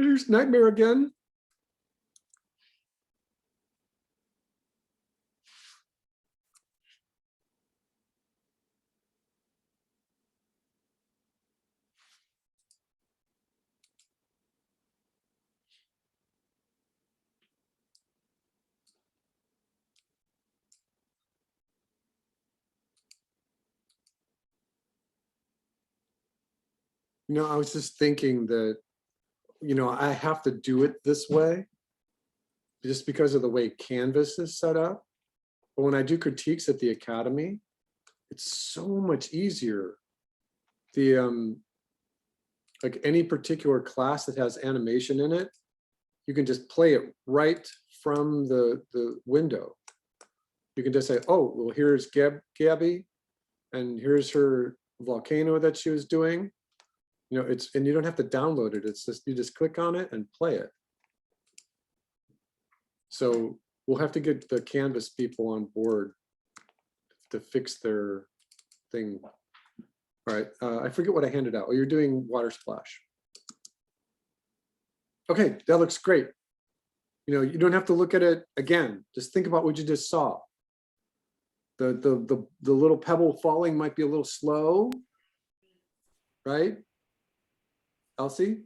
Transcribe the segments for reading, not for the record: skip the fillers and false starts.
There's Nightmare again. You know, I was just thinking that, you know, I have to do it this way just because of the way Canvas is set up. But when I do critiques at the Academy, it's so much easier. The like any particular class that has animation in it, you can just play it right from the window. You can just say, oh, well, here's Gabby, and here's her volcano that she was doing. You know, and you don't have to download it. It's just, you just click on it and play it. So we'll have to get the Canvas people on board to fix their thing. All right, I forget what I handed out. Oh, you're doing water splash. Okay, that looks great. You know, you don't have to look at it again. Just think about what you just saw. The little pebble falling might be a little slow, right? Elsie?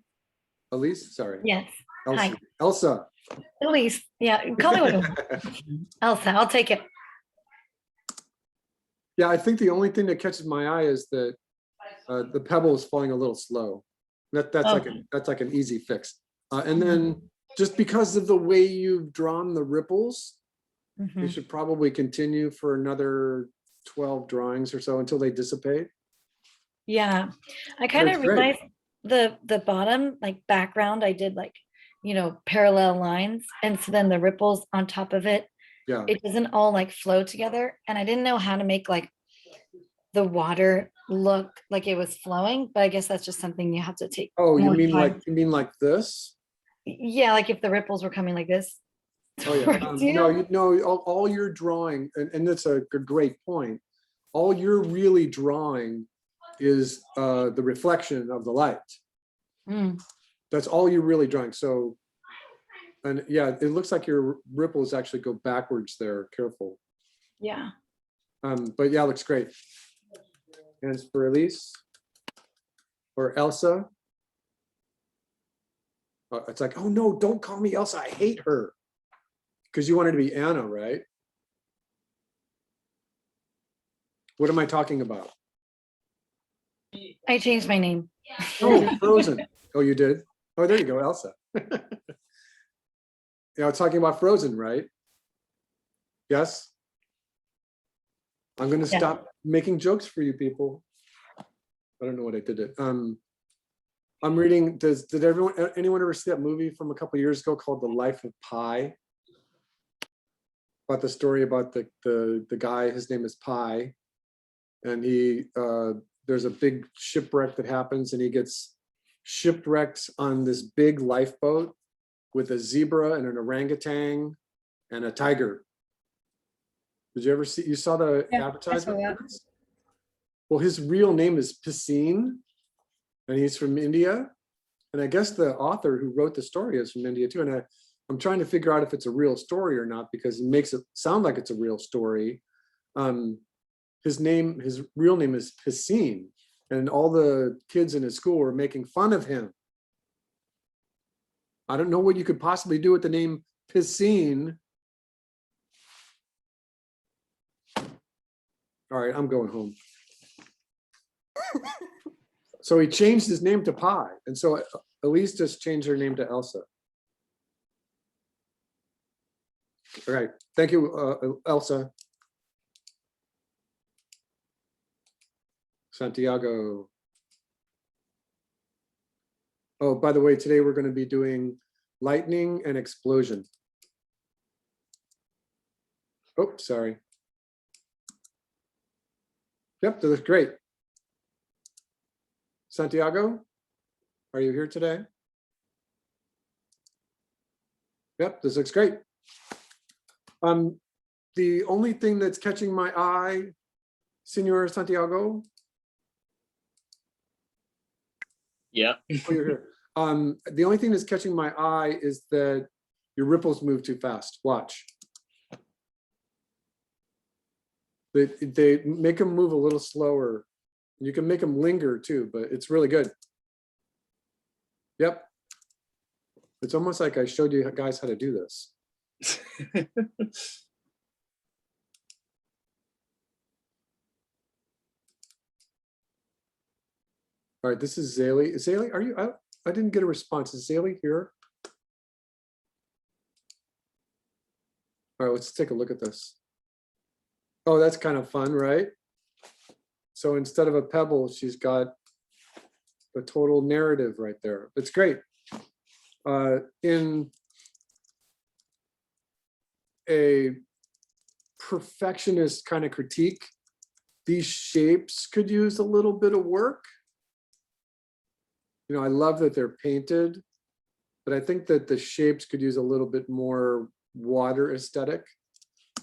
Elise, sorry. Yes. Elsie. Hi. Elsa. Elise. Yeah. Call me what you want. Elsa, I'll take it. Yeah, I think the only thing that catches my eye is that the pebble is falling a little slow. That's like an easy fix. And then just because of the way you've drawn the ripples, you should probably continue for another 12 drawings or so until they dissipate. Yeah. I kind of realized the bottom like background, I did like, you know, parallel lines. And so then the ripples on top of it, Yeah. it doesn't all like flow together. And I didn't know how to make like the water look like it was flowing, but I guess that's just something you have to take. Oh, you more mean time. like this? Yeah, like if the ripples were coming like this. Oh yeah. No, all you're drawing, and that's a great point. All you're really drawing is the reflection of the light. That's all you're really drawing. So, and yeah, it looks like your ripples actually go backwards there. Careful. Yeah. But yeah, it looks great. Hands for Elise or Elsa. It's like, oh no, don't call me Elsa. I hate her. Because you wanted to be Anna, right? What am I talking about? I changed my name. Oh, Frozen. Oh, you did? Oh, there you go, Elsa. Yeah, I'm talking about Frozen, right? Yes? I'm going to stop making jokes for you people. I don't know what I did it. I'm reading, did anyone ever see that movie from a couple of years ago called The Life of Pi? About the story about the guy, his name is Pi, and he there's a big shipwreck that happens, and he gets shipwrecked on this big lifeboat with a zebra and an orangutan and a tiger. Did you ever see? You saw the advertisement? Well, his real name is Piscine, and he's from India, and I guess the author who wrote the story is from India too. And I'm trying to figure out if it's a real story or not, because it makes it sound like it's a real story. His real name is Piscine, and all the kids in his school were making fun of him. I don't know what you could possibly do with the name Piscine. All right, I'm going home. So he changed his name to Pi, and so Elise just changed her name to Elsa. All right, thank you, Elsa. Santiago. Oh, by the way, today we're going to be doing lightning and explosion. Oh, sorry. Yep, that looks great. Santiago, are you here today? Yep, this looks great. The only thing that's catching my eye, Senor Santiago. Yeah. Oh, you're here. The only thing that's catching my eye is that your ripples move too fast. Watch. They make them move a little slower. You can make them linger too, but it's really good. Yep. It's almost like I showed you guys how to do this. All right, this is Zaylee. Zaylee, are you out? I didn't get a response. Is Zaylee here? All right, let's take a look at this. Oh, that's kind of fun, right? So instead of a pebble, she's got the total narrative right there. It's great. In a perfectionist kind of critique, these shapes could use a little bit of work. You know, I love that they're painted, but I think that the shapes could use a little bit more water aesthetic,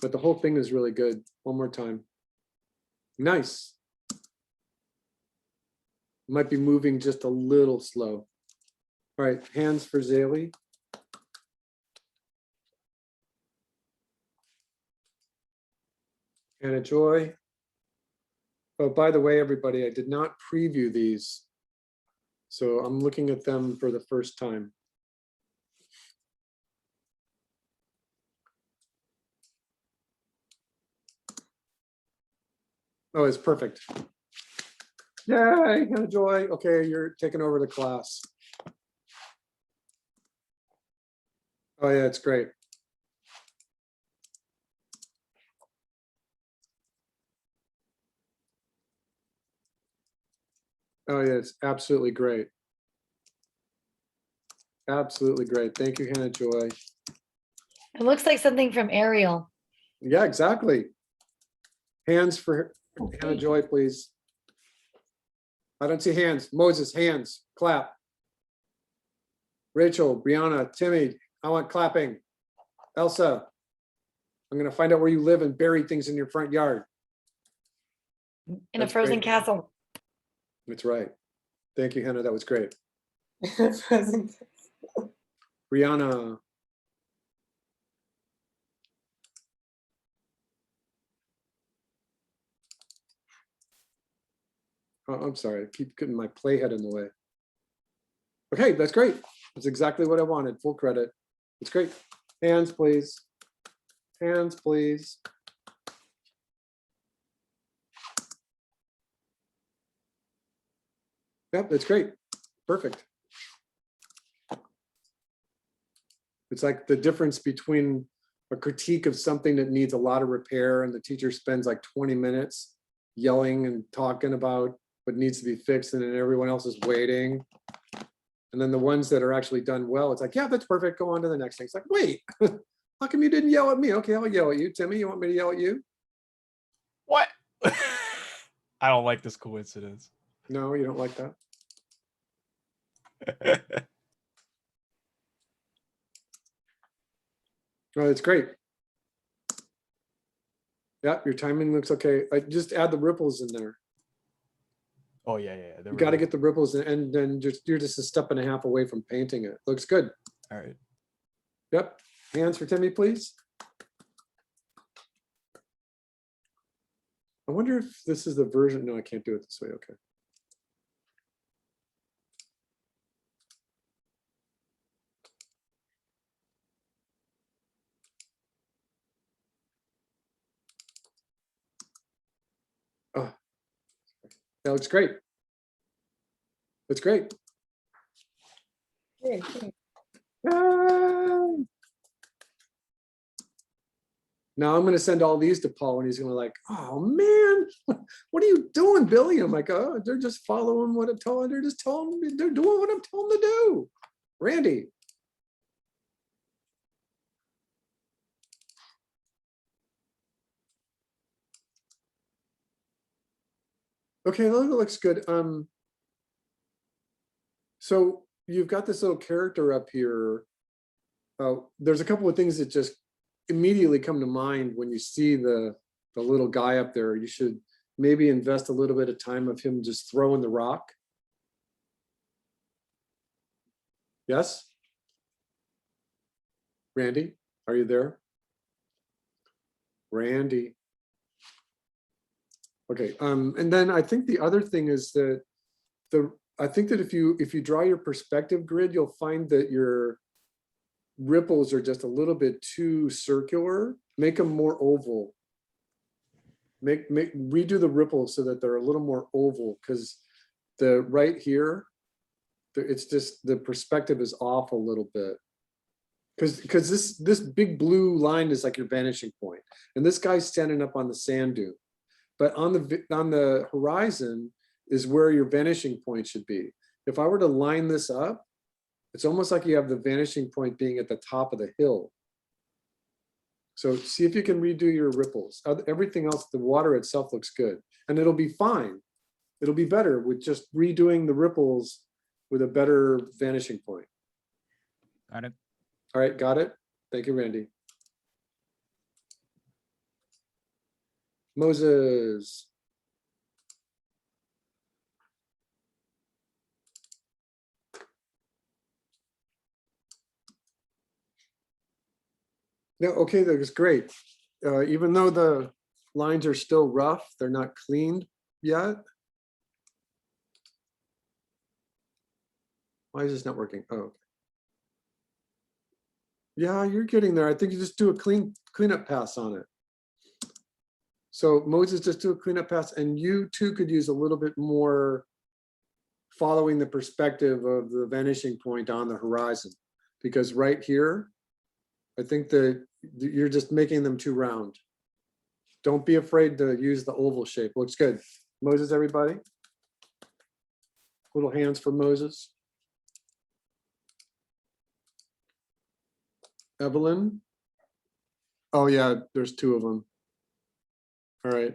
but the whole thing is really good. One more time. Nice. Might be moving just a little slow. All right, hands for Zaylee. Anna Joy. Oh, by the way, everybody, I did not preview these. So I'm looking at them for the first time. Oh, it's perfect. Yay, Hannah Joy. Okay, you're taking over the class. Oh yeah, it's great. Oh yeah, it's absolutely great. Absolutely great. Thank you, Hannah Joy. It looks like something from Ariel. Yeah, exactly. Hands for Hannah Joy, please. I don't see hands. Moses, hands, clap. Rachel, Brianna, Timmy, I want clapping. Elsa, I'm gonna find out where you live and bury things in your front yard. In a frozen castle. That's right. Thank you, Hannah. That was great. Frozen. Brianna. Oh, I'm sorry. I keep getting my playhead in the way. Okay, that's great. That's exactly what I wanted. Full credit. It's great. Hands, please. Hands, please. Yep, that's great. Perfect. It's like the difference between a critique of something that needs a lot of repair and the teacher spends like 20 minutes yelling and talking about what needs to be fixed and then everyone else is waiting. And then the ones that are actually done well, it's like, yeah, that's perfect. Go on to the next thing. It's like, wait, how come you didn't yell at me? Okay, I'll yell at you. Timmy, you want me to yell at you? What? I don't like this coincidence. No, you don't like that? Oh, it's great. Yeah, your timing looks okay. I just add the ripples in there. Oh yeah, yeah. You got to get the ripples in, and then you're just a step and a half away from painting it. Looks good. All right. Yep. Hands for Timmy, please. I wonder if this is the version. No, I can't do it this way. Okay. Oh, that looks great. That's great. Yay. Yay! Now I'm going to send all these to Paul, and he's going to like, oh man, what are you doing, Billy? I'm like, oh, they're just following what I'm telling. They're just telling me, they're doing what I'm telling them to do. Randy. Okay, that looks good. So you've got this little character up here. There's a couple of things that just immediately come to mind when you see the little guy up there. You should maybe invest a little bit of time of him just throwing the rock. Yes? Randy, are you there? Randy. Okay, and then I think the other thing is that I think that if you draw your perspective grid, you'll find that your ripples are just a little bit too circular. Make them more oval. Redo the ripples so that they're a little more oval, because the right here, it's just the perspective is off a little bit. Because this big blue line is like your vanishing point, and this guy's standing up on the sand dune. But on the horizon is where your vanishing point should be. If I were to line this up, it's almost like you have the vanishing point being at the top of the hill. So see if you can redo your ripples. Everything else, the water itself looks good, and it'll be fine. It'll be better with just redoing the ripples with a better vanishing point. Got it. All right, got it. Thank you, Randy. Moses. Yeah, okay, that was great. Even though the lines are still rough, they're not cleaned yet. Why is this not working? Oh, okay. Yeah, you're getting there. I think you just do a cleanup pass on it. So Moses, just do a cleanup pass, and you too could use a little bit more following the perspective of the vanishing point on the horizon, because right here, I think that you're just making them too round. Don't be afraid to use the oval shape. Looks good. Moses, everybody. Little hands for Moses. Evelyn. Oh yeah, there's two of them. All right.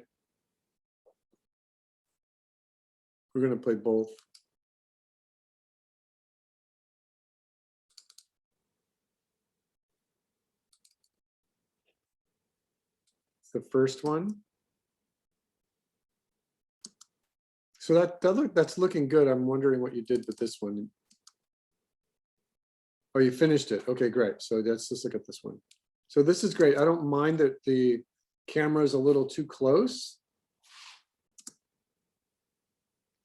We're gonna play both. The first one. So that's looking good. I'm wondering what you did with this one. Oh, you finished it. Okay, great. So let's just look at this one. So this is great. I don't mind that the camera is a little too close.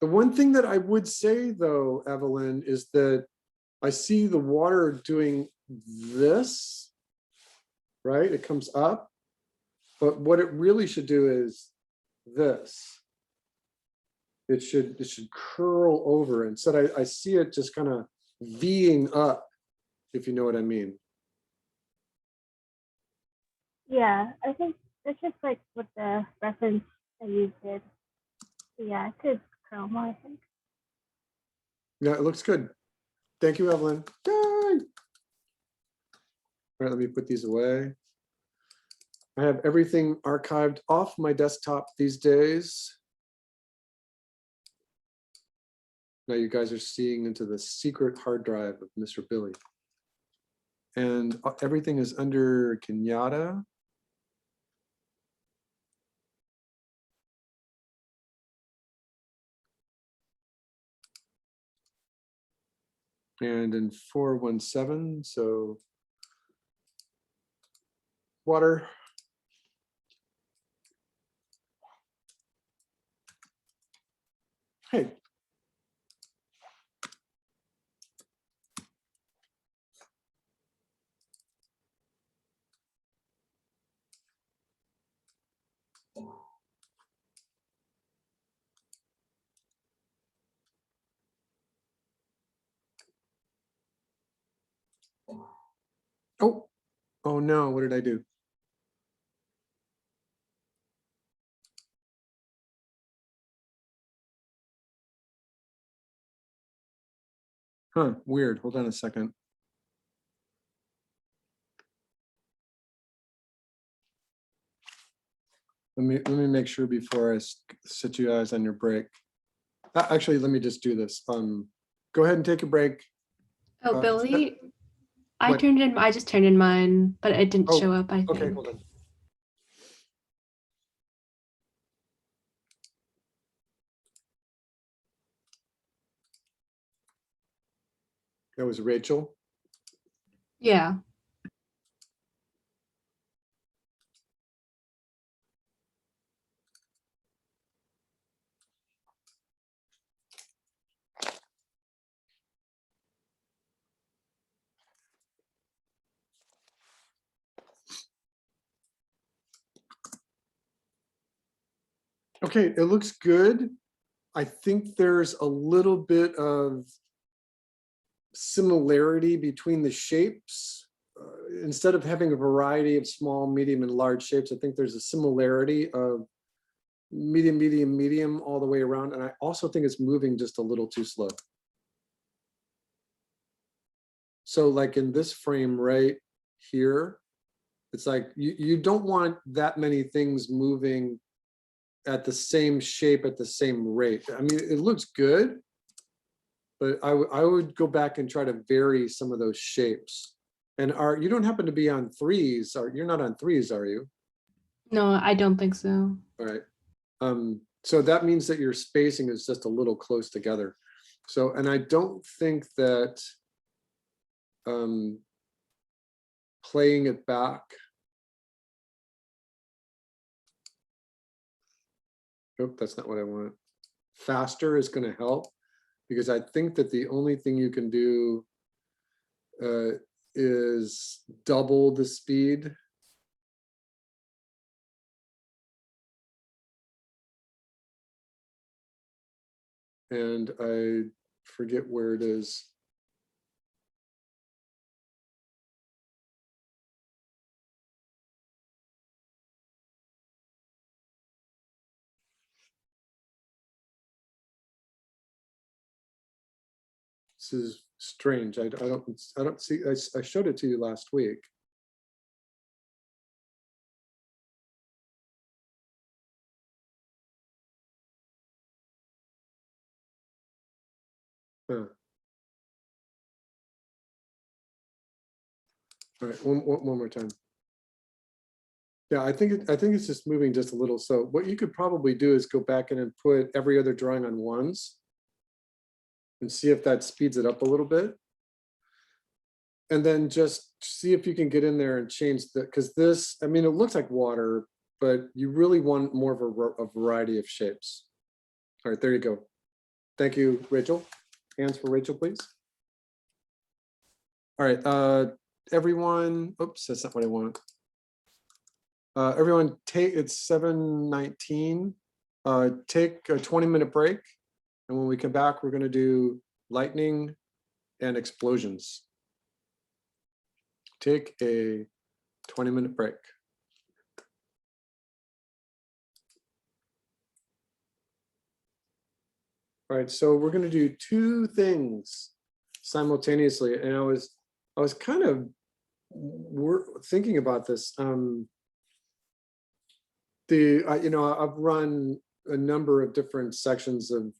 The one thing that I would say though, Evelyn, is that I see the water doing this, right? It comes up, but what it really should do is this. It should curl over. Instead, I see it just kind of Ving up, if you know what I mean. Yeah, I think it's just like what the reference that you did. Yeah, it could curl more, I think. Yeah, it looks good. Thank you, Evelyn. Yay! All right, let me put these away. I have everything archived off my desktop these days. Now you guys are seeing into the secret hard drive of Mr. Billy. And everything is under Kenyatta. And in 417, so water. Hey. Oh, oh no, what did I do? Huh, weird. Hold on a second. Let me make sure before I sit you guys on your break. Actually, let me just do this. Go ahead and take a break. Oh, Billy, what? I just turned in mine, but it didn't Oh, show up, I think. Okay, hold on. That was Rachel. Yeah. Okay, it looks good. I think there's a little bit of similarity between the shapes. Instead of having a variety of small, medium, and large shapes, I think there's a similarity of medium, medium, medium all the way around. And I also think it's moving just a little too slow. So like in this frame right here, it's like you don't want that many things moving at the same shape at the same rate. I mean, it looks good, but I would go back and try to vary some of those shapes. And you don't happen to be on threes, you're not on threes, are you? No, I don't think so. All right. So that means that your spacing is just a little close together. So, and I don't think that playing it back. Nope, that's not what I want. Faster is going to help, because I think that the only thing you can do is double the speed. And I forget where it is. This is strange. I don't see. I showed it to you last week. Huh. All right, one more time. Yeah, I think it's just moving just a little. So what you could probably do is go back in and put every other drawing on ones and see if that speeds it up a little bit. And then just see if you can get in there and change the, because this, I mean, it looks like water, but you really want more of a variety of shapes. All right, there you go. Thank you, Rachel. Hands for Rachel, please. All right, everyone, oops, that's not what I want. Everyone take, it's 7:19. Take a 20-minute break. And when we come back, we're gonna do lightning and explosions. Take a 20-minute break. All right, so we're gonna do two things simultaneously. And I was kind of thinking about this. You know, I've run a number of different sections of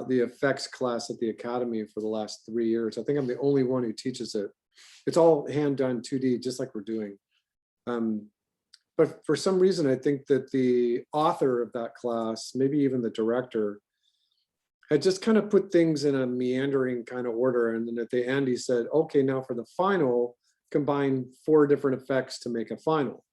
the effects class at the Academy for the last 3 years. I think I'm the only one who teaches it. It's all hand done 2D, just like we're doing. But for some reason, I think that the author of that class, maybe even the director, had just kind of put things in a meandering kind of order. And then at the end, he said, okay, now for the final, combine 4 different effects to make a final.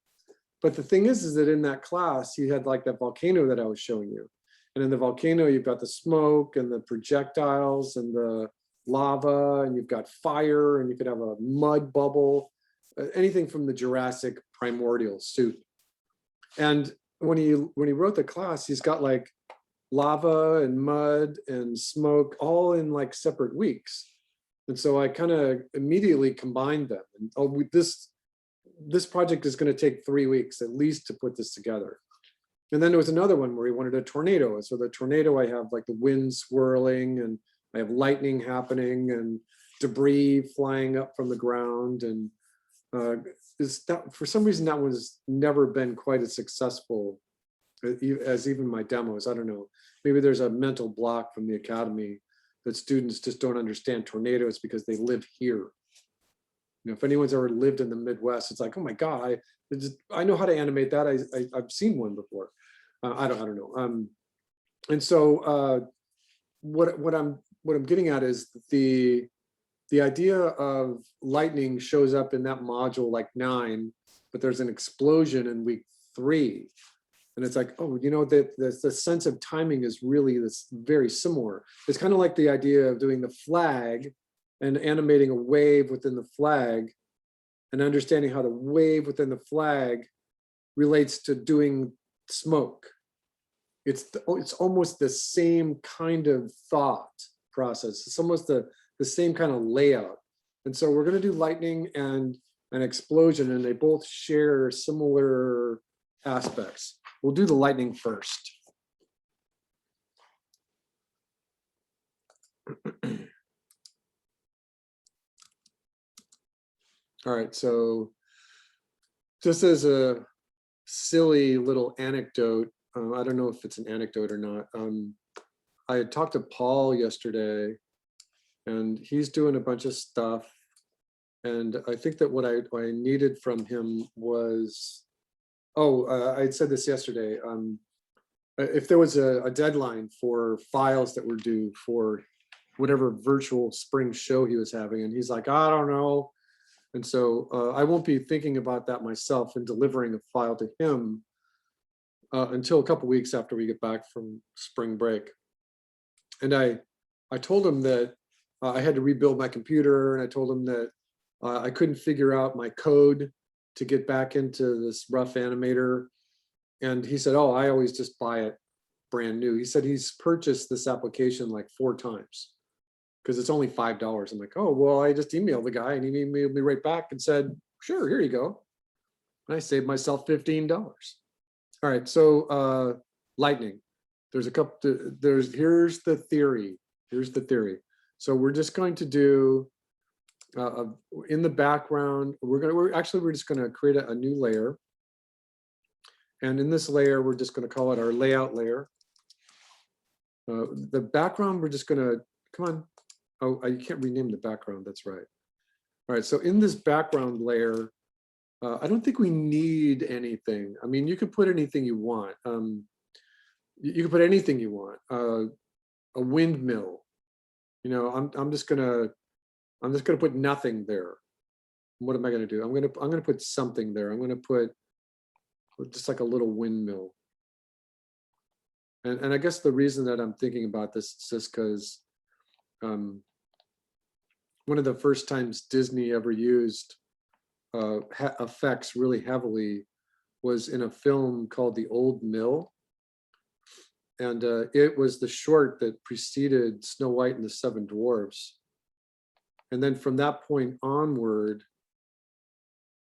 But the thing is that in that class, you had like that volcano that I was showing you. And in the volcano, you've got the smoke and the projectiles and the lava, and you've got fire, and you could have a mud bubble, anything from the Jurassic primordial soup. And when he wrote the class, he's got like lava and mud and smoke all in like separate weeks. And so I kind of immediately combined them. And this project is going to take 3 weeks at least to put this together. And then there was another one where he wanted a tornado. So the tornado, I have like the wind swirling, and I have lightning happening and debris flying up from the ground. And for some reason, that one's never been quite as successful as even my demos. I don't know. Maybe there's a mental block from the Academy that students just don't understand tornadoes because they live here. You know, if anyone's ever lived in the Midwest, it's like, oh my God, I know how to animate that. I've seen one before. I don't know. And so what I'm getting at is the the idea of lightning shows up in that module like 9, but there's an explosion in week 3. And it's like, oh, you know, the sense of timing is really this very similar. It's kind of like the idea of doing the flag and animating a wave within the flag and understanding how the wave within the flag relates to doing smoke. It's almost the same kind of thought process. It's almost the same kind of layout. And so we're going to do lightning and an explosion, and they both share similar aspects. We'll do the lightning first. All right, so just as a silly little anecdote, I don't know if it's an anecdote or not. I had talked to Paul yesterday, and he's doing a bunch of stuff. And I think that what I needed from him was, I had said this yesterday. If there was a deadline for files that were due for whatever virtual spring show he was having, and he's like, I don't know. And so I won't be thinking about that myself and delivering a file to him until a couple weeks after we get back from spring break. And I told him that I had to rebuild my computer, and I told him that I couldn't figure out my code to get back into this rough animator. And he said, oh, I always just buy it brand new. He said he's purchased this application like 4 times because it's only $5. I'm like, oh, well, I just emailed the guy, and he emailed me right back and said, sure, here you go. And I saved myself $15. All right, so lightning. There's a couple, here's the theory. Here's the theory. So we're just going to do, in the background, we're just gonna create a new layer. And in this layer, we're just gonna call it our layout layer. The background, we're just gonna, come on. Oh, you can't rename the background, that's right. All right, so in this background layer, I don't think we need anything. I mean, you can put anything you want. You can put anything you want. A windmill. You know, I'm just gonna put nothing there. What am I gonna do? I'm gonna put something there. I'm gonna put just like a little windmill. And I guess the reason that I'm thinking about this is just because one of the first times Disney ever used effects really heavily was in a film called The Old Mill. And it was the short that preceded Snow White and the Seven Dwarfs. And then from that point onward,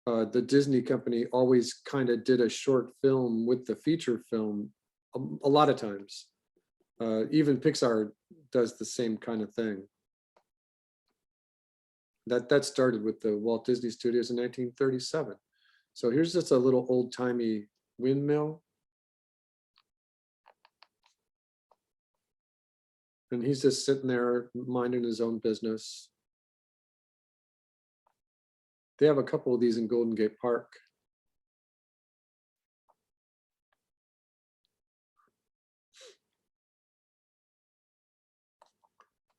the Disney company always kind of did a short film with the feature film a lot of times. Even Pixar does the same kind of thing. That started with the Walt Disney Studios in 1937. So here's just a little old-timey windmill. And he's just sitting there minding his own business. They have a couple of these in Golden Gate Park.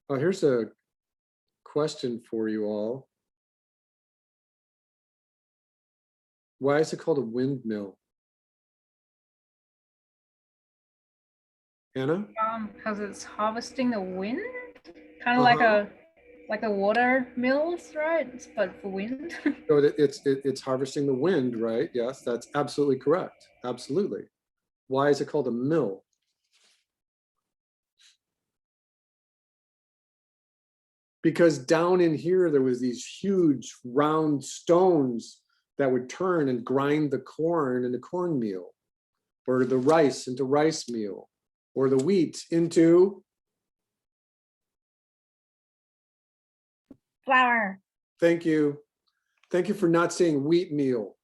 Here's a question for you all. Why is it called a windmill? Anna? Because it's harvesting the wind, kind of like a water mills, right? But for wind. So it's harvesting the wind, right? Yes, that's absolutely correct. Absolutely. Why is it called a mill? Because down in here, there was these huge round stones that would turn and grind the corn into cornmeal, or the rice into rice meal, or the wheat into Flour. Thank you. Thank you for not saying wheat meal.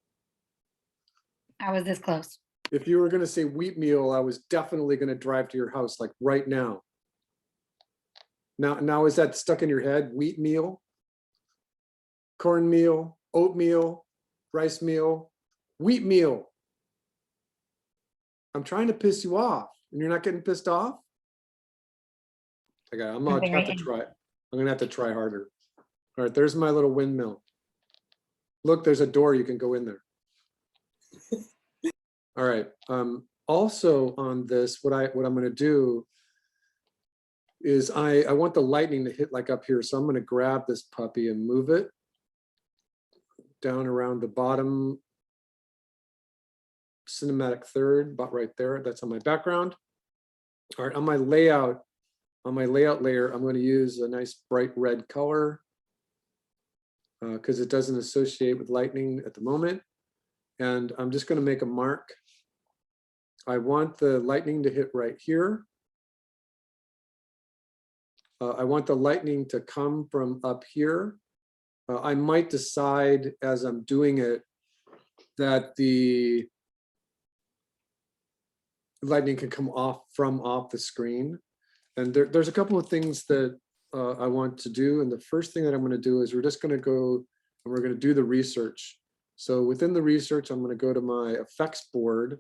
I was this close. If you were going to say wheat meal, I was definitely going to drive to your house like right now. Now is that stuck in your head? Wheat meal, cornmeal, oatmeal, rice meal, wheat meal. I'm trying to piss you off, and you're not getting pissed off. Okay, I'm gonna have to try. I'm gonna have to try harder. All right, there's my little windmill. Look, there's a door, you can go in there. All right, also on this, what I'm gonna do is I want the lightning to hit like up here. So I'm gonna grab this puppy and move it down around the bottom cinematic third, about right there. That's on my background. All right, on my layout layer, I'm going to use a nice bright red color because it doesn't associate with lightning at the moment. And I'm just going to make a mark. I want the lightning to hit right here. I want the lightning to come from up here. I might decide as I'm doing it that the lightning can come off the screen. And there's a couple of things that I want to do. And the first thing that I'm going to do is we're just going to go and we're going to do the research. So within the research, I'm going to go to my effects board.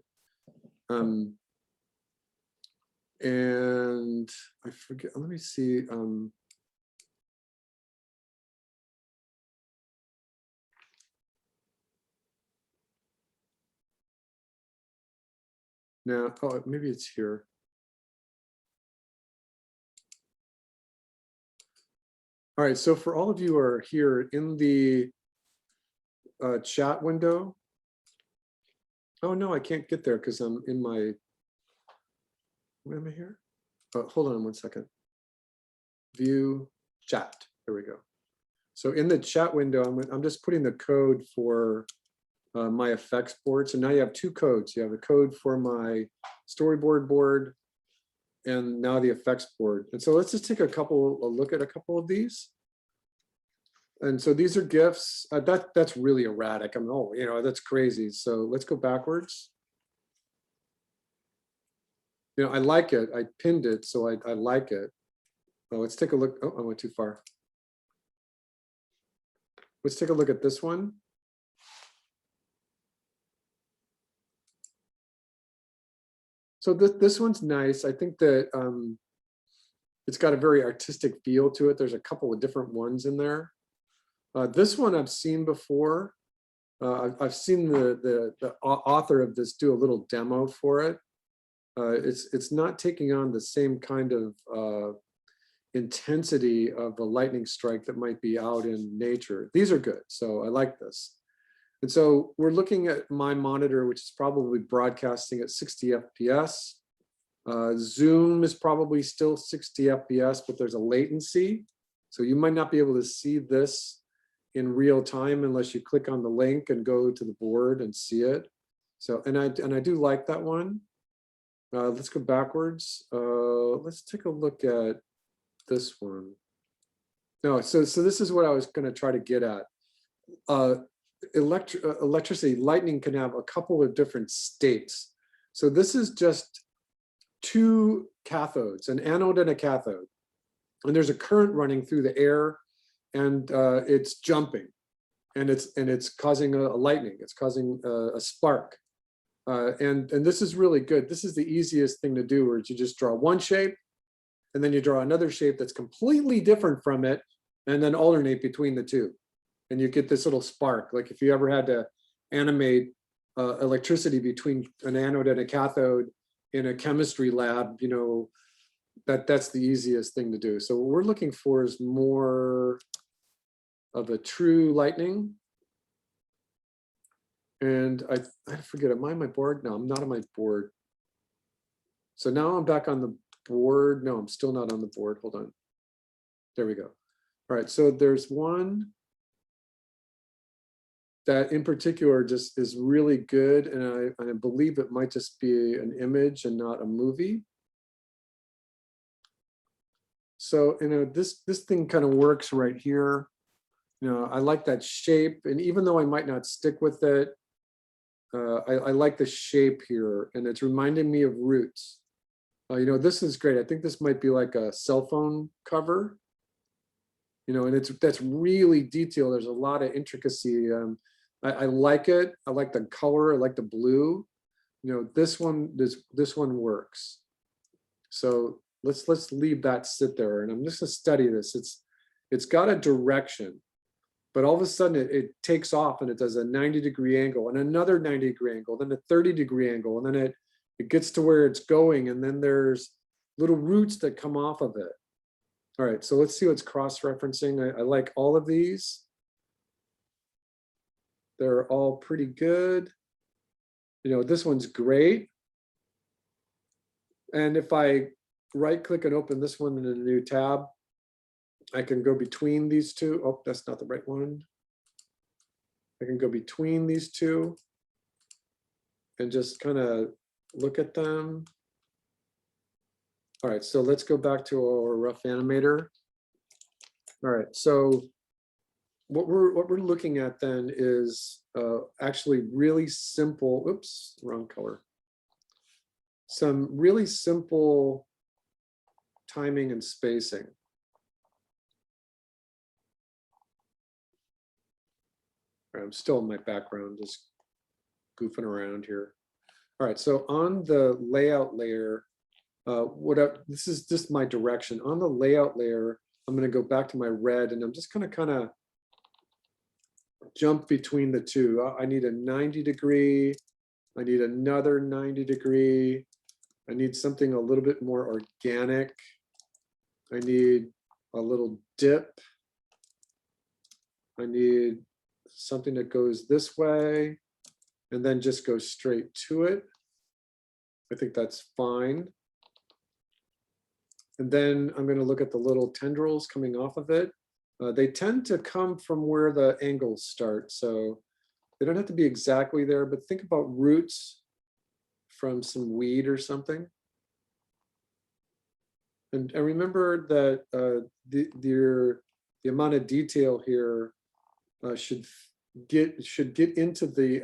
And I forget, let me see. Now, oh, maybe it's here. All right, so for all of you who are here in the chat window. Oh no, I can't get there because I'm in my, where am I here? Oh, hold on one second. View chat, there we go. So in the chat window, I'm just putting the code for my effects board. So now you have two codes. You have a code for my storyboard board and now the effects board. And so let's just take a look at a couple of these. And so these are GIFs. That's really erratic. I mean, oh, you know, that's crazy. So let's go backwards. You know, I like it. I pinned it, so I like it. Oh, let's take a look. Oh, I went too far. Let's take a look at this one. So this one's nice. I think that it's got a very artistic feel to it. There's a couple of different ones in there. This one I've seen before. I've seen the author of this do a little demo for it. It's not taking on the same kind of intensity of a lightning strike that might be out in nature. These are good, so I like this. And so we're looking at my monitor, which is probably broadcasting at 60 FPS. Zoom is probably still 60 FPS, but there's a latency. So you might not be able to see this in real time unless you click on the link and go to the board and see it. So, and I do like that one. Let's go backwards. Let's take a look at this one. No, so this is what I was going to try to get at. Electricity, lightning can have a couple of different states. So this is just two cathodes, an anode and a cathode. And there's a current running through the air and it's jumping and it's causing a lightning, it's causing a spark. And this is really good. This is the easiest thing to do, where you just draw one shape and then you draw another shape that's completely different from it and then alternate between the two. And you get this little spark. Like if you ever had to animate electricity between an anode and a cathode in a chemistry lab, you know, that's the easiest thing to do. So what we're looking for is more of a true lightning. And I forget, am I on my board? No, I'm not on my board. So now I'm back on the board. No, I'm still not on the board. Hold on. There we go. All right, so there's one that in particular just is really good. And I believe it might just be an image and not a movie. So, you know, this thing kind of works right here. You know, I like that shape. And even though I might not stick with it, I like the shape here, and it's reminding me of roots. You know, this is great. I think this might be like a cell phone cover. You know, and that's really detailed. There's a lot of intricacy. I like it. I like the color. I like the blue. You know, this one works. So let's leave that sit there, and I'm just gonna study this. it's got a direction, but all of a sudden it takes off and it does a 90-degree angle and another 90-degree angle, then a 30-degree angle, and then it gets to where it's going, and then there's little roots that come off of it. All right, so let's see what's cross-referencing. I like all of these. They're all pretty good. This one's great. And if I right-click and open this one in a new tab, I can go between these two. Oh, that's not the right one. I can go between these two and just kind of look at them. All right, so let's go back to our rough animator. All right, so what we're looking at then is actually really simple. Oops, wrong color. Some really simple timing and spacing. I'm still in my background, just goofing around here. All right, so on the layout layer, this is just my direction. On the layout layer, I'm going to go back to my red, and I'm just going to kind of jump between the two. I need a 90-degree. I need another 90-degree. I need something a little bit more organic. I need a little dip. I need something that goes this way and then just goes straight to it. I think that's fine. And then I'm going to look at the little tendrils coming off of it. They tend to come from where the angles start. So they don't have to be exactly there, but think about roots from some weed or something. And remember that the amount of detail here should get into the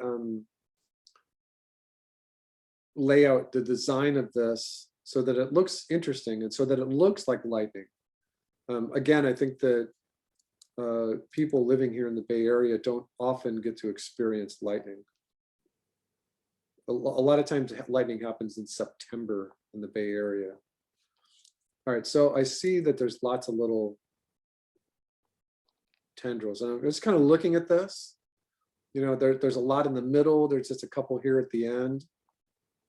layout, the design of this, so that it looks interesting and so that it looks like lightning. Again, I think that people living here in the Bay Area don't often get to experience lightning. A lot of times lightning happens in September in the Bay Area. All right, so I see that there's lots of little tendrils, and I'm just kind of looking at this. There's a lot in the middle. There's just a couple here at the end.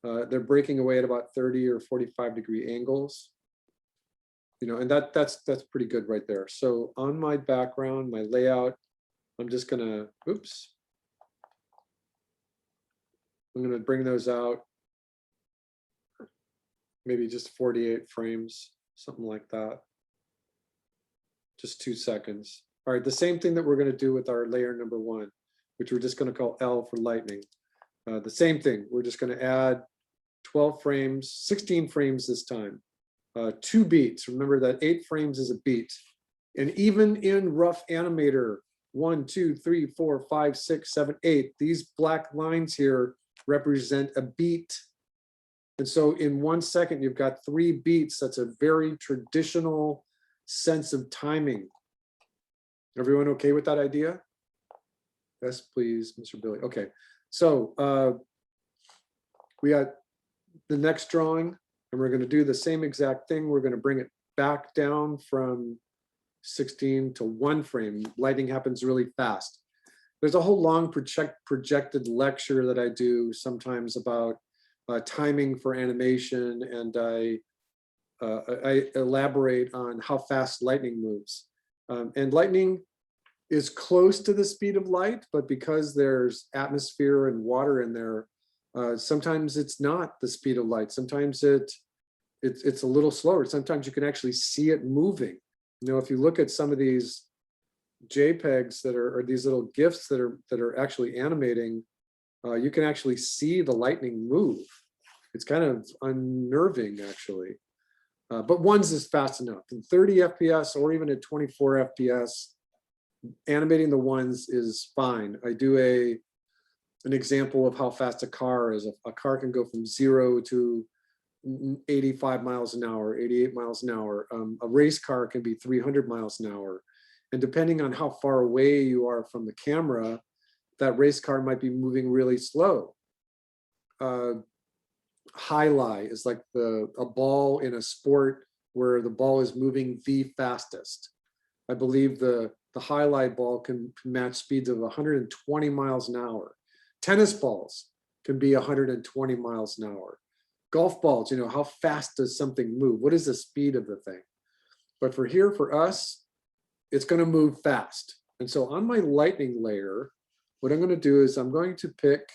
They're breaking away at about 30 or 45-degree angles. And that's pretty good right there. So on my background, my layout, I'm just gonna, oops. I'm gonna bring those out. Maybe just 48 frames, something like that. Just 2 seconds. All right, the same thing that we're gonna do with our layer number 1, which we're just gonna call L for lightning. The same thing, we're just gonna add 12 frames, 16 frames this time. 2 beats. Remember that 8 frames is a beat. And even in rough animator, 1, 2, 3, 4, 5, 6, 7, 8, these black lines here represent a beat. And so in 1 second, you've got 3 beats. That's a very traditional sense of timing. Everyone okay with that idea? Yes, please, Mr. Billy. Okay, so we got the next drawing, and we're going to do the same exact thing. We're going to bring it back down from 16 to 1 frame. Lighting happens really fast. There's a whole long projected lecture that I do sometimes about timing for animation, and I elaborate on how fast lightning moves. And lightning is close to the speed of light, but because there's atmosphere and water in there, sometimes it's not the speed of light. Sometimes it's a little slower. Sometimes you can actually see it moving. If you look at some of these JPEGs that are, or these little GIFs that are actually animating, you can actually see the lightning move. It's kind of unnerving, actually. But ones is fast enough. In 30 FPS or even at 24 FPS, animating the ones is fine. I do an example of how fast a car is. A car can go from 0 to 85 miles an hour, 88 miles an hour. A race car can be 300 miles an hour. And depending on how far away you are from the camera, that race car might be moving really slow. Highlight is like a ball in a sport where the ball is moving the fastest. I believe the highlight ball can match speeds of 120 miles an hour. Tennis balls can be 120 miles an hour. Golf balls, how fast does something move? What is the speed of the thing? But for us, it's going to move fast. And so on my lightning layer, what I'm going to do is I'm going to pick,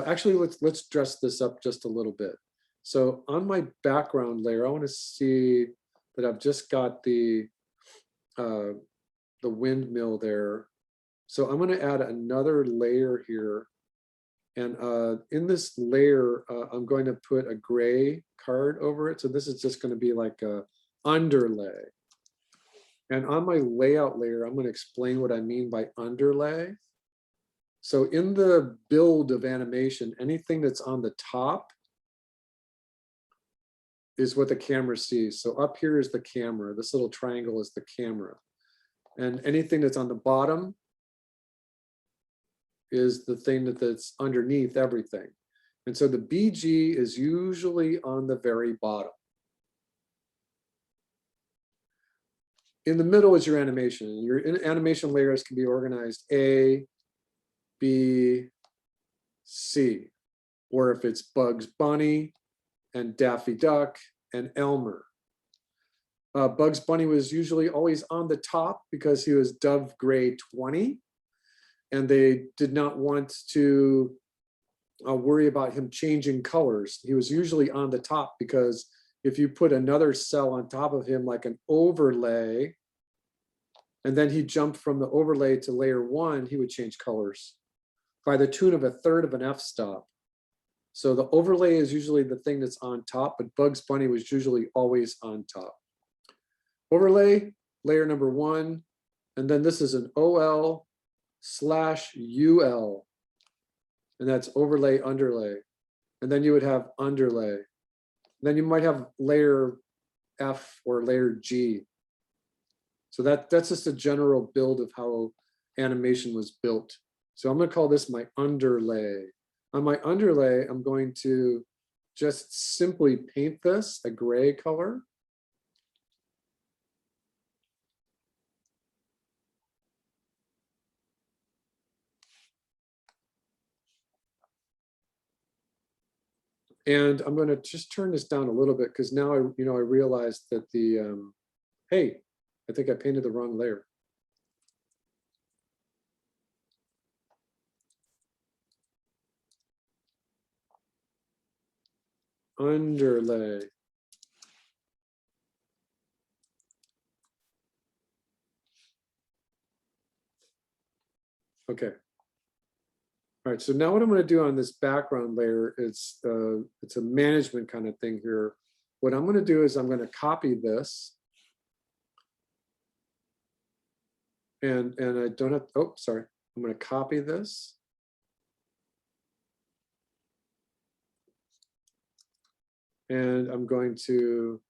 actually, let's dress this up just a little bit. So on my background layer, I want to see that I've just got the windmill there. So I'm going to add another layer here. And in this layer, I'm going to put a gray card over it. So this is just going to be like a underlay. And on my layout layer, I'm going to explain what I mean by underlay. So in the build of animation, anything that's on the top is what the camera sees. So up here is the camera. This little triangle is the camera. And anything that's on the bottom is the thing that's underneath everything. And so the BG is usually on the very bottom. In the middle is your animation. Your animation layers can be organized A, B, C, or if it's Bugs Bunny and Daffy Duck and Elmer. Bugs Bunny was usually always on the top because he was Dove Gray 20, and they did not want to worry about him changing colors. He was usually on the top because if you put another cell on top of him, like an overlay, and then he jumped from the overlay to layer 1, he would change colors by the tune of 1/3 of an f-stop. So the overlay is usually the thing that's on top, but Bugs Bunny was usually always on top. Overlay, layer number 1, and then this is an OL/UL, and that's overlay, underlay. And then you would have underlay. Then you might have layer F or layer G. So that's just a general build of how animation was built. So I'm going to call this my underlay. On my underlay, I'm going to just simply paint this a gray color. And I'm going to just turn this down a little bit because now I realized that hey, I think I painted the wrong layer. Underlay. Okay. All right, so now what I'm going to do on this background layer is it's a management kind of thing here. What I'm going to do is I'm going to copy this. And I don't have, oh, sorry. I'm going to copy this. And I'm going to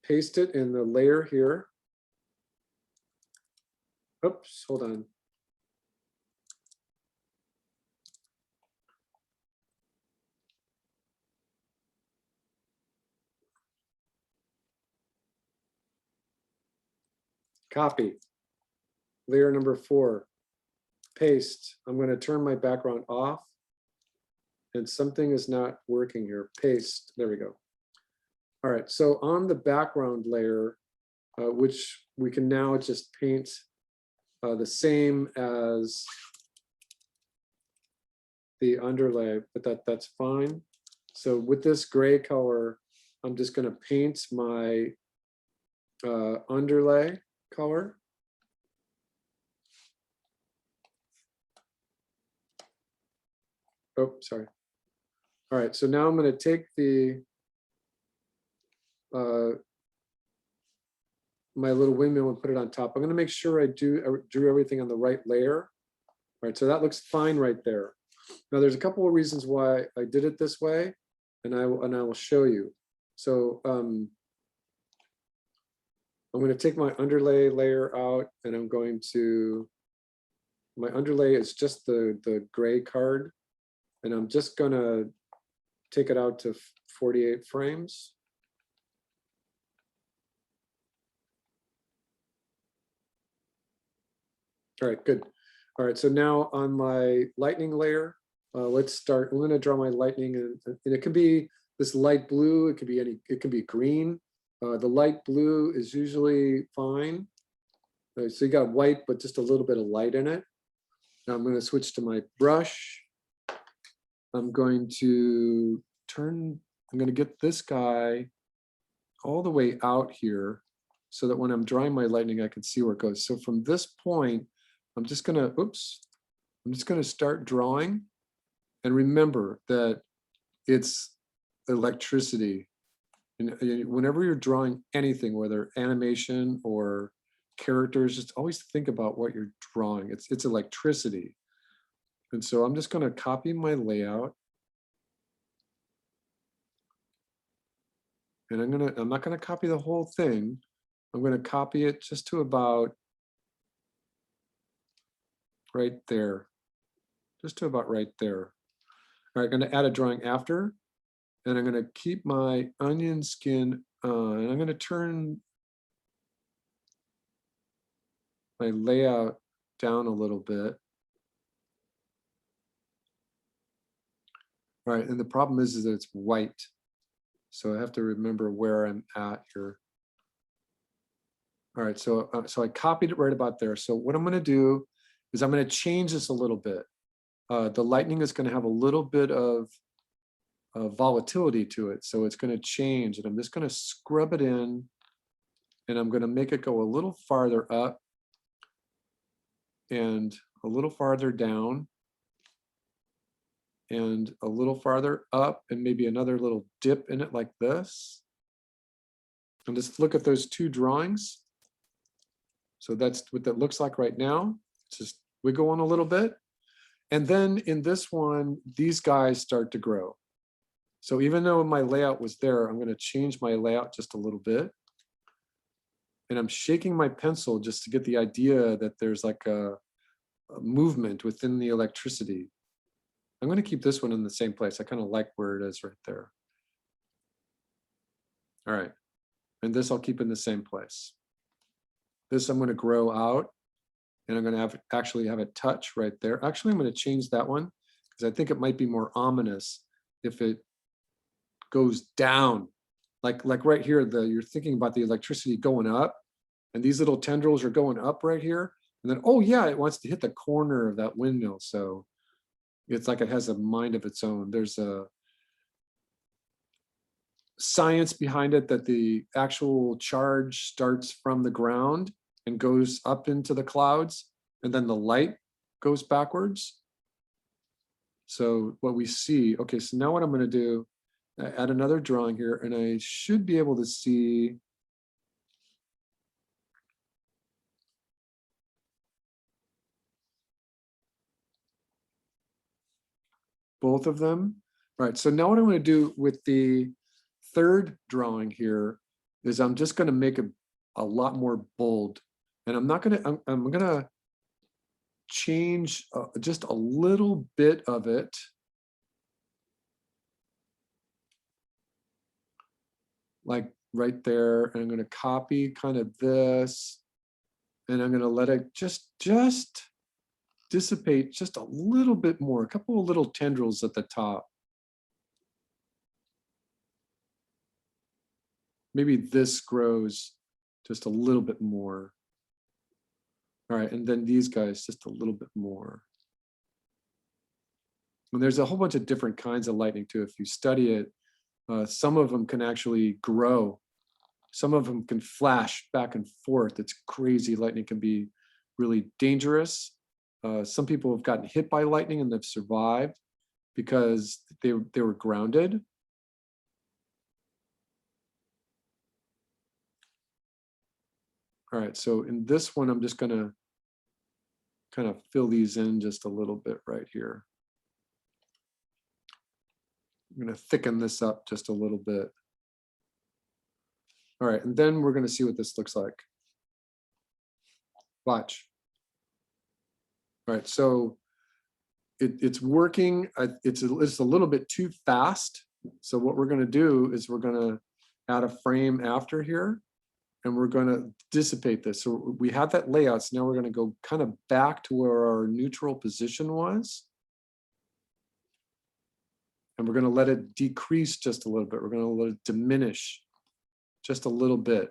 paste it in the layer here. Oops, hold on. Copy. Layer number 4. Paste. I'm going to turn my background off. And something is not working here. Paste. There we go. All right. So on the background layer, which we can now just paint the same as the underlay, but that's fine. So with this gray color, I'm just going to paint my underlay color. Oh, sorry. All right, so now I'm going to take the my little windmill and put it on top. I'm going to make sure I drew everything on the right layer. All right, so that looks fine right there. Now there's a couple of reasons why I did it this way, and I will show you. So I'm going to take my underlay layer out, and I'm going to, my underlay is just the gray card, and I'm just going to take it out to 48 frames. All right, good. All right, so now on my lightning layer, let's start. I'm gonna draw my lightning, and it can be this light blue, it could be any, it can be green. The light blue is usually fine. So you got white, but just a little bit of light in it. Now I'm gonna switch to my brush. I'm going to I'm gonna get this guy all the way out here so that when I'm drawing my lightning, I can see where it goes. So from this point, I'm just gonna start drawing. And remember that it's electricity. And whenever you're drawing anything, whether animation or characters, just always think about what you're drawing. It's electricity. And so I'm just gonna copy my layout. And I'm not gonna copy the whole thing. I'm gonna copy it just to about right there. Just to about right there. All right, I'm gonna add a drawing after, and I'm gonna keep my onion skin on. And I'm gonna turn my layout down a little bit. All right, and the problem is that it's white. So I have to remember where I'm at here. All right, so I copied it right about there. So what I'm gonna do is I'm gonna change this a little bit. The lightning is gonna have a little bit of volatility to it. So it's gonna change, and I'm just gonna scrub it in, and I'm gonna make it go a little farther up and a little farther down and a little farther up, and maybe another little dip in it like this. And just look at those two drawings. So that's what that looks like right now. Just wiggle on a little bit. And then in this one, these guys start to grow. So even though my layout was there, I'm going to change my layout just a little bit. And I'm shaking my pencil just to get the idea that there's like a movement within the electricity. I'm going to keep this one in the same place. I kind of like where it is right there. All right. And this I'll keep in the same place. This I'm going to grow out, and I'm going to actually have it touch right there. Actually, I'm going to change that one because I think it might be more ominous if it goes down. Like right here, you're thinking about the electricity going up, and these little tendrils are going up right here. And then, oh yeah, it wants to hit the corner of that windmill. So it's like it has a mind of its own. There's a science behind it that the actual charge starts from the ground and goes up into the clouds, and then the light goes backwards. So what we see, okay, so now what I'm going to do, add another drawing here, and I should be able to see both of them. All right, so now what I'm going to do with the third drawing here is I'm just going to make it a lot more bold, and I'm not going to, I'm going to change just a little bit of it. Like right there, and I'm going to copy kind of this, and I'm going to let it just dissipate just a little bit more, a couple of little tendrils at the top. Maybe this grows just a little bit more. All right, and then these guys just a little bit more. And there's a whole bunch of different kinds of lightning too. If you study it, some of them can actually grow. Some of them can flash back and forth. It's crazy. Lightning can be really dangerous. Some people have gotten hit by lightning and they've survived because they were grounded. All right, so in this one, I'm just gonna kind of fill these in just a little bit right here. I'm gonna thicken this up just a little bit. All right, and then we're gonna see what this looks like. Watch. All right, so it's working. It's a little bit too fast. So what we're gonna do is we're gonna add a frame after here. and we're going to dissipate this. So we have that layout. So now we're going to go kind of back to where our neutral position was. And we're going to let it decrease just a little bit. We're going to let it diminish just a little bit.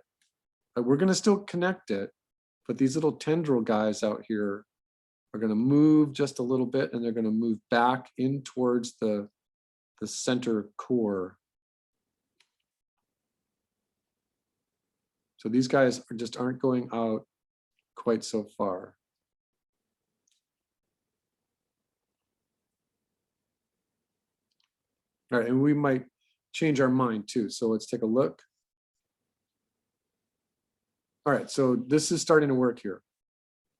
We're going to still connect it, but these little tendril guys out here are going to move just a little bit, and they're going to move back in towards the center core. So these guys just aren't going out quite so far. All right, and we might change our mind too. So let's take a look. All right, so this is starting to work here.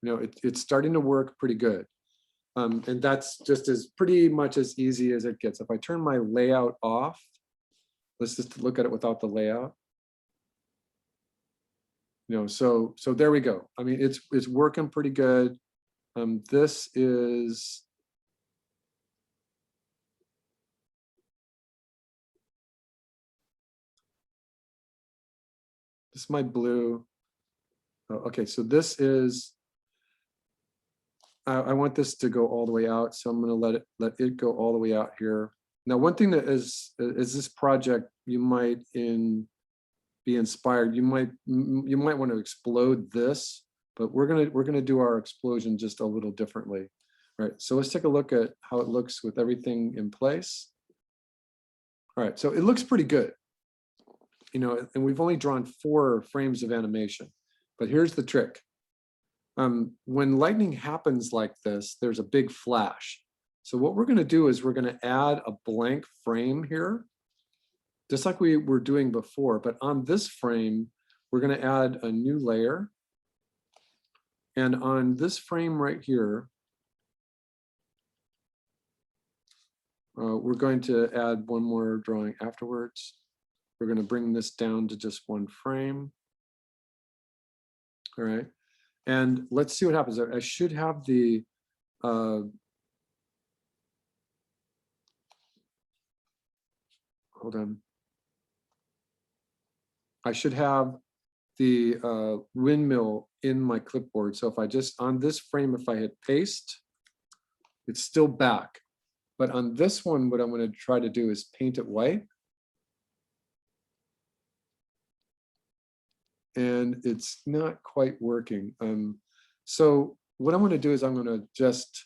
You know, it's starting to work pretty good. And that's just as pretty much as easy as it gets. If I turn my layout off, let's just look at it without the layout. You know, so there we go. I mean, it's working pretty good. This is my blue. Oh, okay, so this is, I want this to go all the way out, so I'm going to let it go all the way out here. Now, one thing that is this project, you might be inspired. You might want to explode this, but we're gonna do our explosion just a little differently. All right, so let's take a look at how it looks with everything in place. All right, so it looks pretty good. You know, and we've only drawn 4 frames of animation, but here's the trick. When lightning happens like this, there's a big flash. So what we're going to do is we're going to add a blank frame here, just like we were doing before. But on this frame, we're going to add a new layer. And on this frame right here, we're going to add one more drawing afterwards. We're going to bring this down to just 1 frame. All right. And let's see what happens. I should have the hold on. I should have the windmill in my clipboard. So if I just, on this frame, if I hit paste, it's still back. But on this one, what I'm going to try to do is paint it white. And it's not quite working. So what I'm going to do is I'm going to just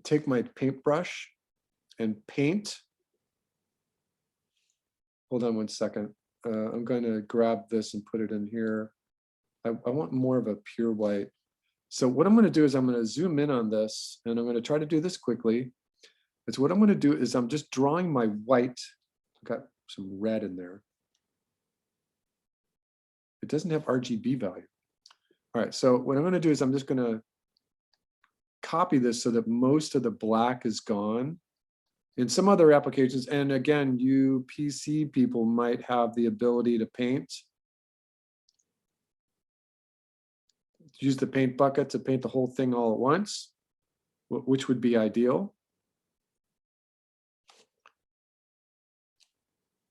take my paintbrush and paint. Hold on 1 second. I'm going to grab this and put it in here. I want more of a pure white. So what I'm going to do is I'm going to zoom in on this, and I'm going to try to do this quickly. It's what I'm going to do is I'm just drawing my white. I've got some red in there. It doesn't have RGB value. All right, so what I'm going to do is I'm just going to copy this so that most of the black is gone. In some other applications, and again, you PC people might have the ability to paint. Use the paint bucket to paint the whole thing all at once, which would be ideal.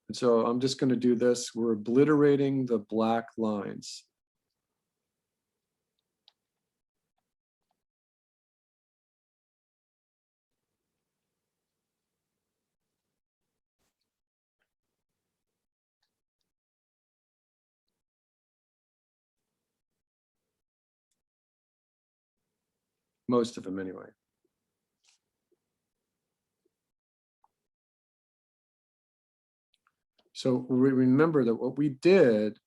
And so I'm just going to do this. We're obliterating the black lines. Most of them anyway. So remember that what we did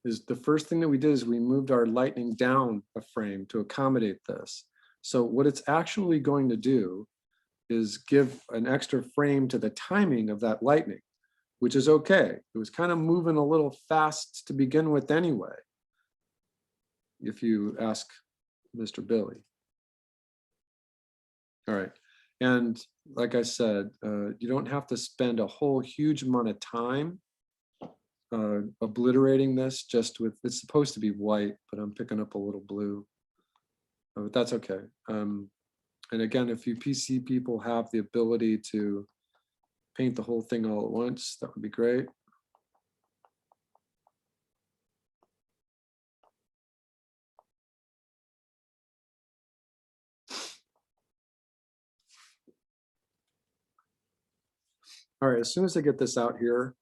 is the first thing that we did is we moved our lightning down a frame to accommodate this. So what it's actually going to do is give an extra frame to the timing of that lightning, which is okay. It was kind of moving a little fast to begin with anyway, if you ask Mr. Billy. All right. And like I said, you don't have to spend a whole huge amount of time obliterating this just with, it's supposed to be white, but I'm picking up a little blue. But that's okay. And again, if you PC people have the ability to paint the whole thing all at once, that would be great. All right, as soon as I get this out here,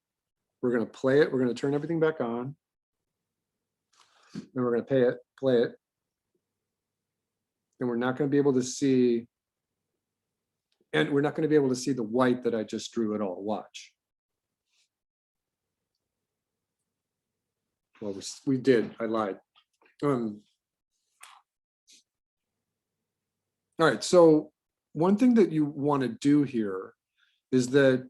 we're gonna play it. We're gonna turn everything back on. And we're gonna play it. And we're not gonna be able to see, and we're not gonna be able to see the white that I just drew at all. Watch. Well, we did, I lied. All right, so one thing that you wanna do here is that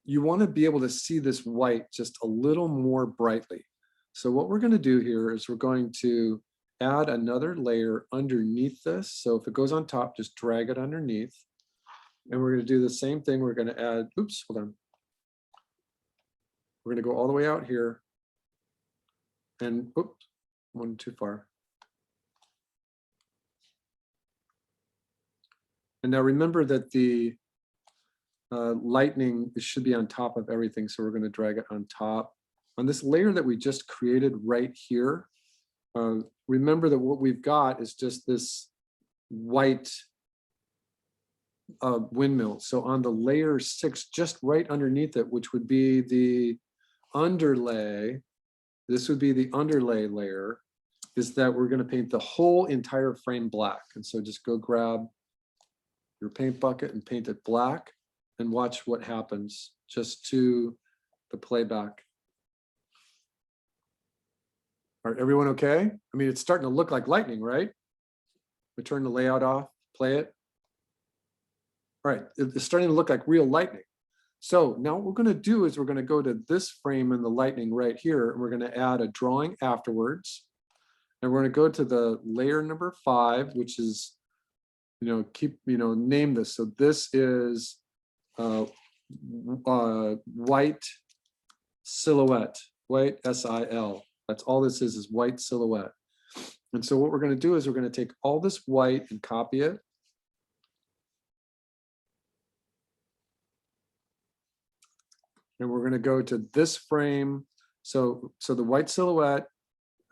you wanna be able to see this white just a little more brightly. So what we're gonna do here is we're going to add another layer underneath this. So if it goes on top, just drag it underneath. And we're gonna do the same thing. We're gonna add, oops, hold on. We're gonna go all the way out here. And, oops, one too far. And now remember that the lightning, it should be on top of everything. So we're gonna drag it on top. On this layer that we just created right here, remember that what we've got is just this white windmill. So on the layer 6, just right underneath it, which would be the underlay, this would be the underlay layer, is that we're going to paint the whole entire frame black. And so just go grab your paint bucket and paint it black and watch what happens just to the playback. All right, everyone okay? I mean, it's starting to look like lightning, right? We turn the layout off, play it. All right, it's starting to look like real lightning. So now what we're gonna do is we're gonna go to this frame in the lightning right here, and we're gonna add a drawing afterwards. And we're gonna go to the layer number 5, which is, name this. So this is white silhouette, white SIL. That's all this is white silhouette. And so what we're going to do is we're going to take all this white and copy it. And we're going to go to this frame. So the white silhouette,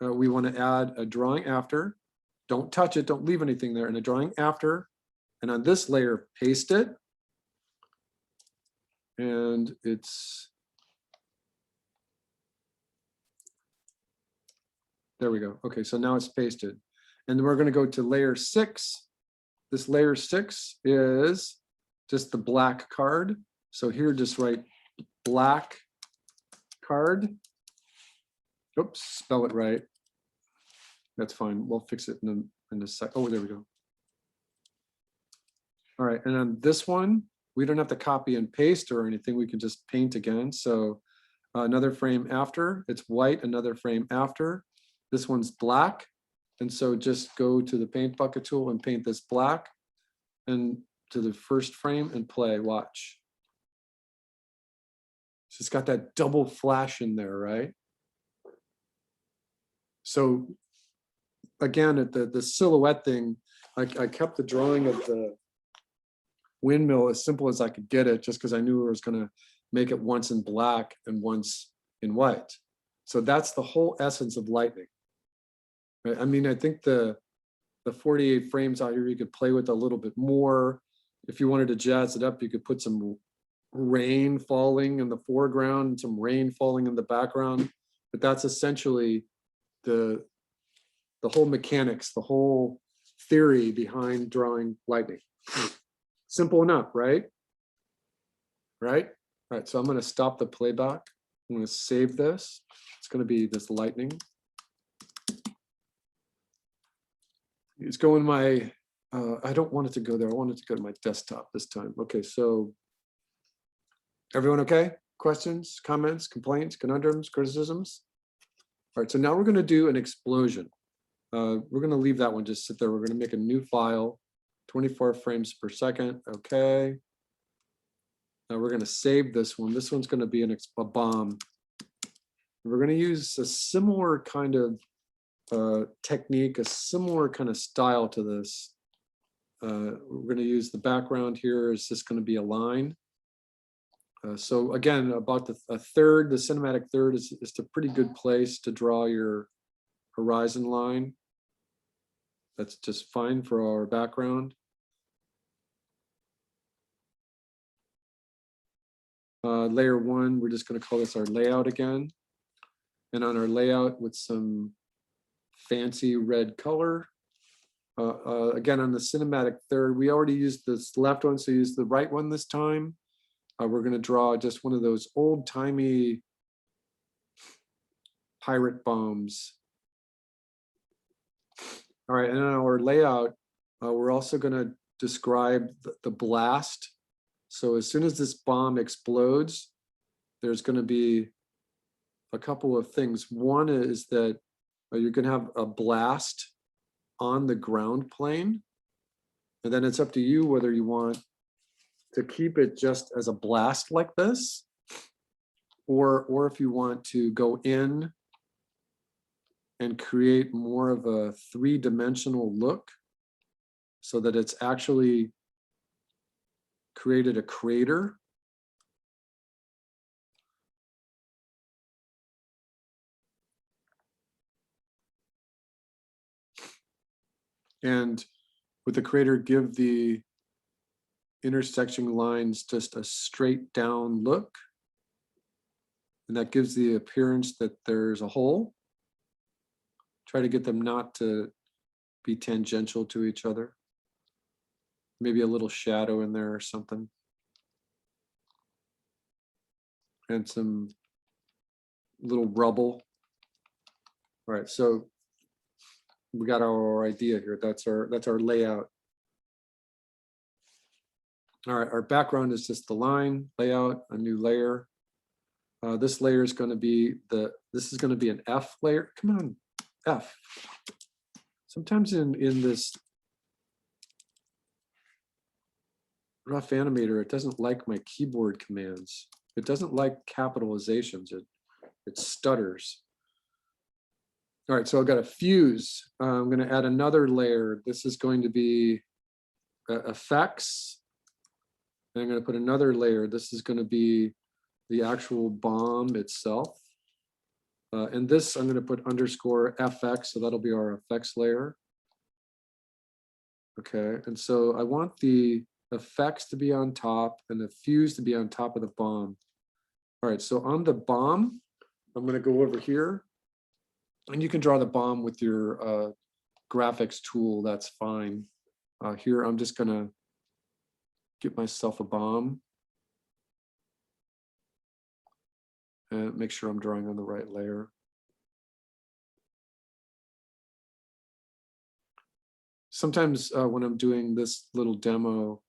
we want to add a drawing after. Don't touch it, don't leave anything there. And a drawing after. And on this layer, paste it. And it's, there we go. Okay, so now it's pasted. And then we're going to go to layer 6. This layer 6 is just the black card. So here, just write black card. Oops, spell it right. That's fine. We'll fix it in a sec. Oh, there we go. All right, and on this one, we don't have to copy and paste or anything. We can just paint again. So another frame after, it's white, another frame after. This one's black. And so just go to the paint bucket tool and paint this black and to the first frame and play, watch. So it's got that double flash in there, right? So again, at the silhouette thing, I kept the drawing of the windmill as simple as I could get it, just because I knew I was going to make it once in black and once in white. So that's the whole essence of lightning. I mean, I think the 48 frames out here, you could play with a little bit more. If you wanted to jazz it up, you could put some rain falling in the foreground and some rain falling in the background. But that's essentially the whole mechanics, the whole theory behind drawing lightning. Simple enough, right? Right? All right, so I'm going to stop the playback. I'm going to save this. It's going to be this lightning. It's going my, I don't want it to go there. I want it to go to my desktop this time. Okay, so everyone okay? Questions, comments, complaints, conundrums, criticisms? All right, so now we're going to do an explosion. We're going to leave that one just sit there. We're going to make a new file, 24 frames per second. Okay. Now we're going to save this one. This one's going to be a bomb. We're going to use a similar kind of technique, a similar kind of style to this. We're going to use the background here. Is this going to be a line? So again, about a third, the cinematic third is a pretty good place to draw your horizon line. That's just fine for our background. Layer 1, we're just going to call this our layout again. And on our layout with some fancy red color. Again, on the cinematic third, we already used this left one, so use the right one this time. We're going to draw just one of those old-timey pirate bombs. All right, and on our layout, we're also going to describe the blast. So as soon as this bomb explodes, there's going to be a couple of things. One is that you're going to have a blast on the ground plane. And then it's up to you whether you want to keep it just as a blast like this, or if you want to go in and create more of a three-dimensional look so that it's actually created a crater. And with the crater, give the intersection lines just a straight down look. And that gives the appearance that there's a hole. Try to get them not to be tangential to each other. Maybe a little shadow in there or something. And some little rubble. All right, so we got our idea here. That's our layout. All right, our background is just the line layout, a new layer. This layer is going to be this is going to be an F layer. Come on, F. Sometimes in this rough animator, it doesn't like my keyboard commands. It doesn't like capitalizations. It stutters. All right, so I've got a fuse. I'm going to add another layer. This is going to be effects. And I'm going to put another layer. This is going to be the actual bomb itself. And this, I'm going to put underscore FX, so that'll be our effects layer. Okay, and so I want the effects to be on top and the fuse to be on top of the bomb. All right, so on the bomb, I'm going to go over here. And you can draw the bomb with your graphics tool, that's fine. Here, I'm just going to get myself a bomb. And make sure I'm drawing on the right layer. Sometimes when I'm doing this little demo,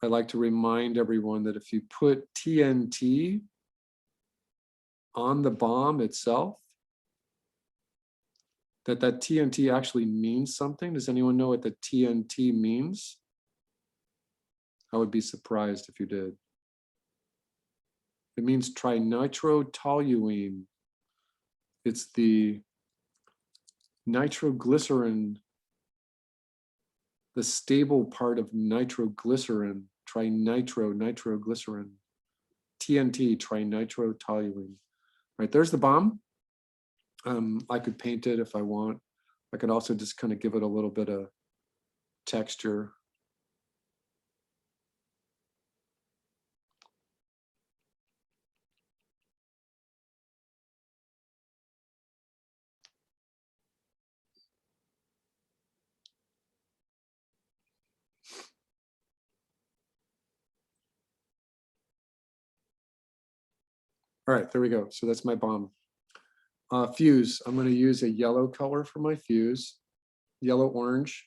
I like to remind everyone that if you put TNT on the bomb itself, that TNT actually means something. Does anyone know what the TNT means? I would be surprised if you did. It means trinitrotoluene. It's the nitroglycerin, the stable part of nitroglycerin, nitroglycerin. TNT, trinitrotoluene. Right, there's the bomb. I could paint it if I want. I could also just kind of give it a little bit of texture. All right, there we go. So that's my bomb. Fuse, I'm going to use a yellow color for my fuse, yellow orange.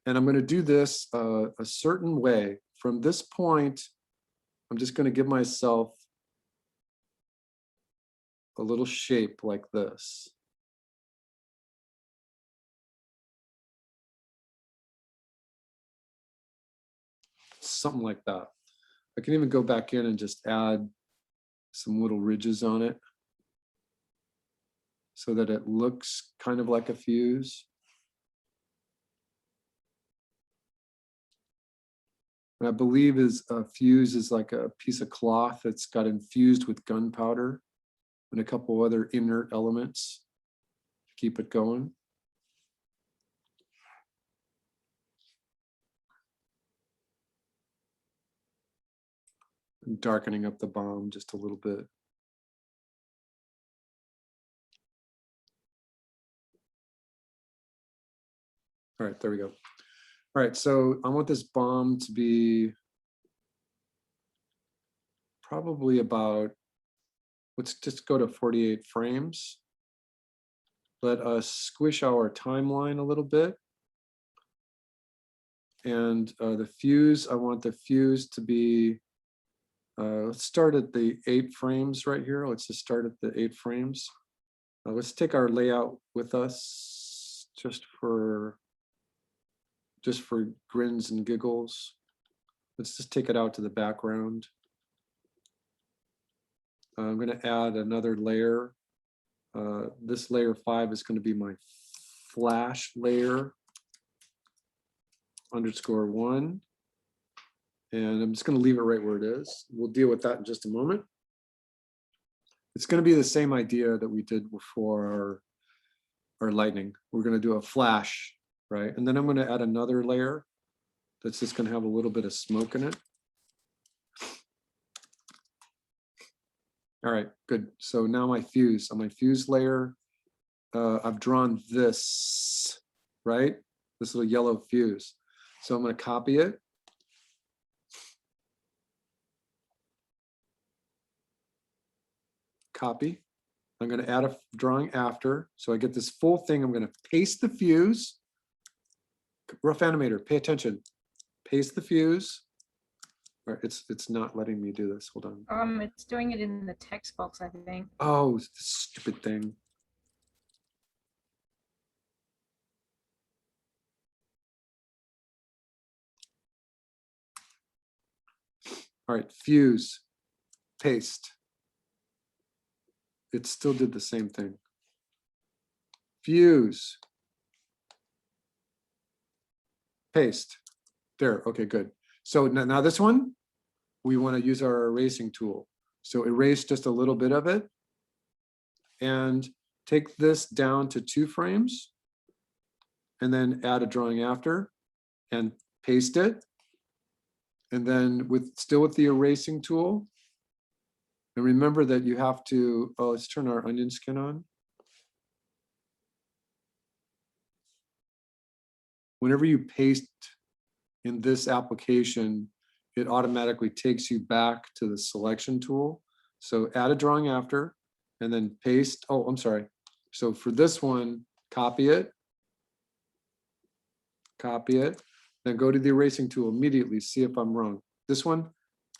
And I'm going to do this a certain way. From this point, I'm just going to give myself a little shape like this. Something like that. I can even go back in and just add some little ridges on it so that it looks kind of like a fuse. And I believe a fuse is like a piece of cloth that's got infused with gunpowder and a couple other inert elements to keep it going. darkening up the bomb just a little bit. All right, there we go. All right, so I want this bomb to be probably about, let's just go to 48 frames. Let us squish our timeline a little bit. And the fuse, I want the fuse to be, let's start at the 8 frames right here. Let's just start at the 8 frames. Let's take our layout with us just for grins and giggles. Let's just take it out to the background. I'm going to add another layer. This layer 5 is going to be my flash layer _1. And I'm just going to leave it right where it is. We'll deal with that in just a moment. It's going to be the same idea that we did before our lightning. We're going to do a flash, right? And then I'm going to add another layer that's just going to have a little bit of smoke in it. All right, good. So now my fuse, on my fuse layer, I've drawn this, right? This little yellow fuse. So I'm going to copy it. Copy. I'm going to add a drawing after. So I get this full thing. I'm going to paste the fuse. Rough animator, pay attention. Paste the fuse. All right, it's not letting me do this. Hold on. It's doing it in the text box, I think. Oh, this stupid thing. All right, fuse, paste. It still did the same thing. Fuse, paste. There, okay, good. So now this one, we want to use our erasing tool. So erase just a little bit of it and take this down to 2 frames and then add a drawing after and paste it. And then still with the erasing tool. And remember that you have to, oh, let's turn our onion skin on. Whenever you paste in this application, it automatically takes you back to the selection tool. So add a drawing after and then paste. Oh, I'm sorry. So for this one, copy it, then go to the erasing tool immediately, see if I'm wrong. This one,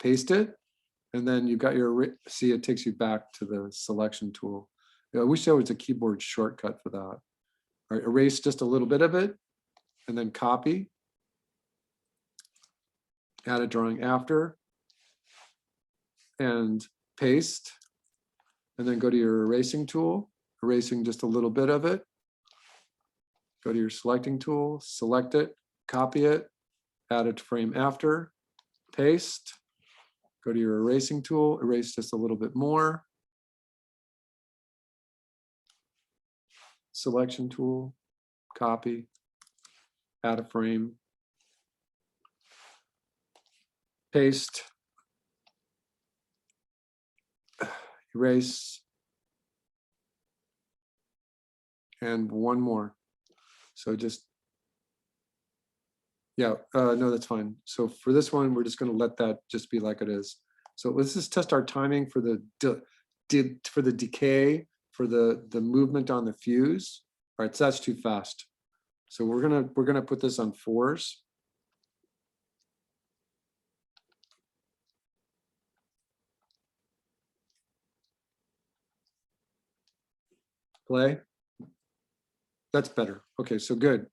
paste it, and then you got your, see, it takes you back to the selection tool. I wish there was a keyboard shortcut for that. All right, erase just a little bit of it, and then copy. Add a drawing after, and paste, and then go to your erasing tool, erasing just a little bit of it. Go to your selecting tool, select it, copy it, add a frame after, paste, go to your erasing tool, erase just a little bit more. Selection tool, copy, add a frame, paste, erase, and one more. So just, yeah, no, that's fine. So for this one, we're just going to let that just be like it is. So let's just test our timing for the decay, for the movement on the fuse. All right, so that's too fast. So we're gonna put this on 4s. Play. That's better. Okay, so good.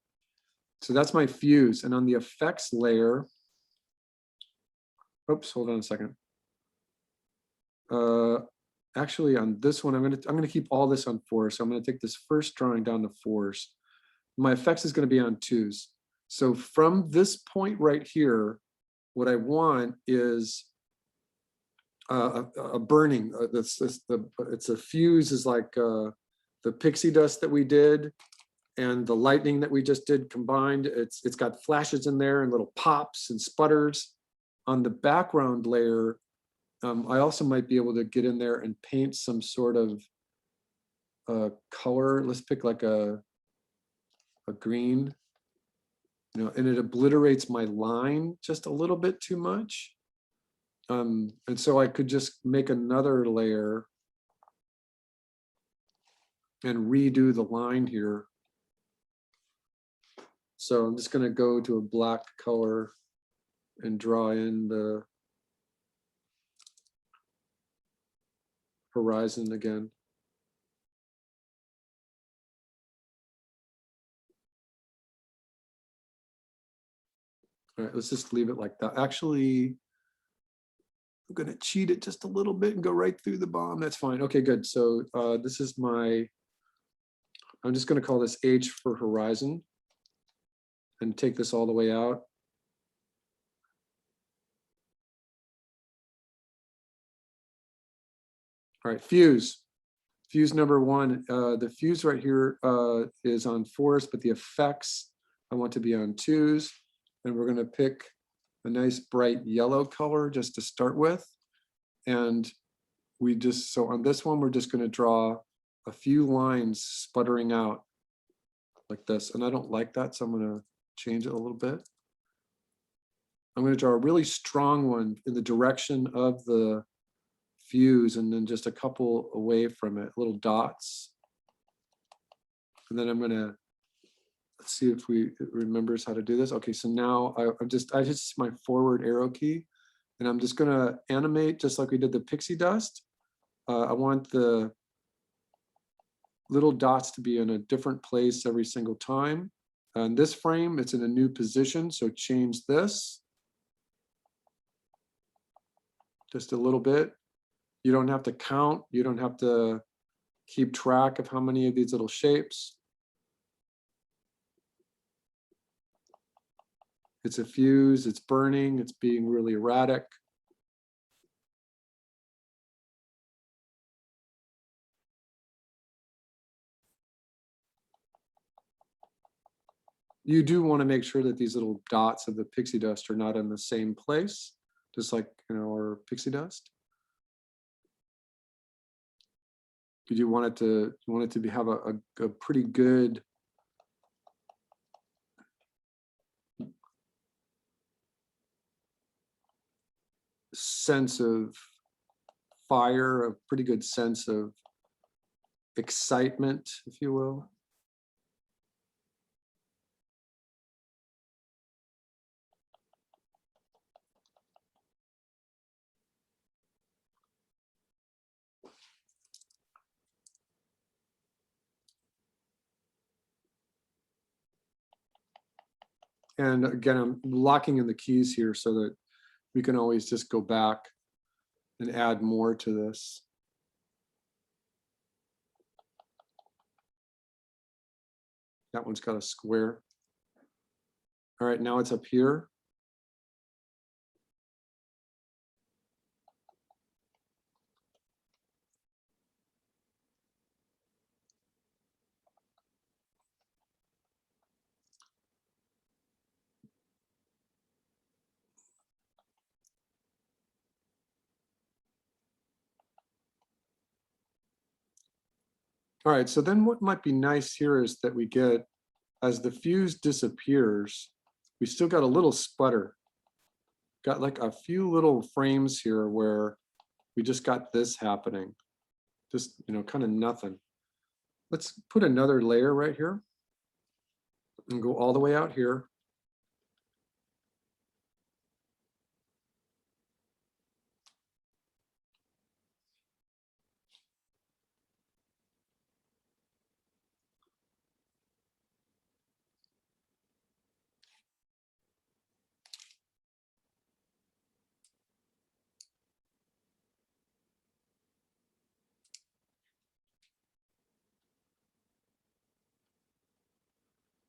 So that's my fuse. And on the effects layer, oops, hold on a second. Actually, on this one, I'm gonna keep all this on 4. So I'm gonna take this first drawing down to 4s. My effects is gonna be on 2s. So from this point right here, what I want is a burning. It's a fuse is like the pixie dust that we did and the lightning that we just did combined. It's got flashes in there and little pops and sputters. On the background layer, I also might be able to get in there and paint some sort of color. Let's pick like a green, and it obliterates my line just a little bit too much. And so I could just make another layer and redo the line here. So I'm just going to go to a black color and draw in the horizon again. All right, let's just leave it like that. Actually, I'm going to cheat it just a little bit and go right through the bomb. That's fine. Okay, good. So this is I'm just going to call this H for horizon and take this all the way out. All right, fuse. Fuse number one. The fuse right here is on 4s, but the effects I want to be on 2s. And we're going to pick a nice bright yellow color just to start with. And so on this one, we're just going to draw a few lines sputtering out like this. And I don't like that, so I'm going to change it a little bit. I'm going to draw a really strong one in the direction of the fuse, and then just a couple away from it, little dots. And then I'm going to, let's see if it remembers how to do this. Okay, so now I just my forward arrow key, and I'm just going to animate just like we did the pixie dust. I want the little dots to be in a different place every single time. On this frame, it's in a new position, so change this just a little bit. You don't have to count. You don't have to keep track of how many of these little shapes. It's a fuse, it's burning, it's being really erratic. You do want to make sure that these little dots of the pixie dust are not in the same place, just like our pixie dust. You want it to have a pretty good sense of fire, a pretty good sense of excitement, if you will. And again, I'm locking in the keys here so that we can always just go back and add more to this. That one's got a square. All right, now it's up here. All right, so then what might be nice here is that we get, as the fuse disappears, we still got a little sputter. Got like a few little frames here where we just got this happening. Just, kind of nothing. Let's put another layer right here and go all the way out here.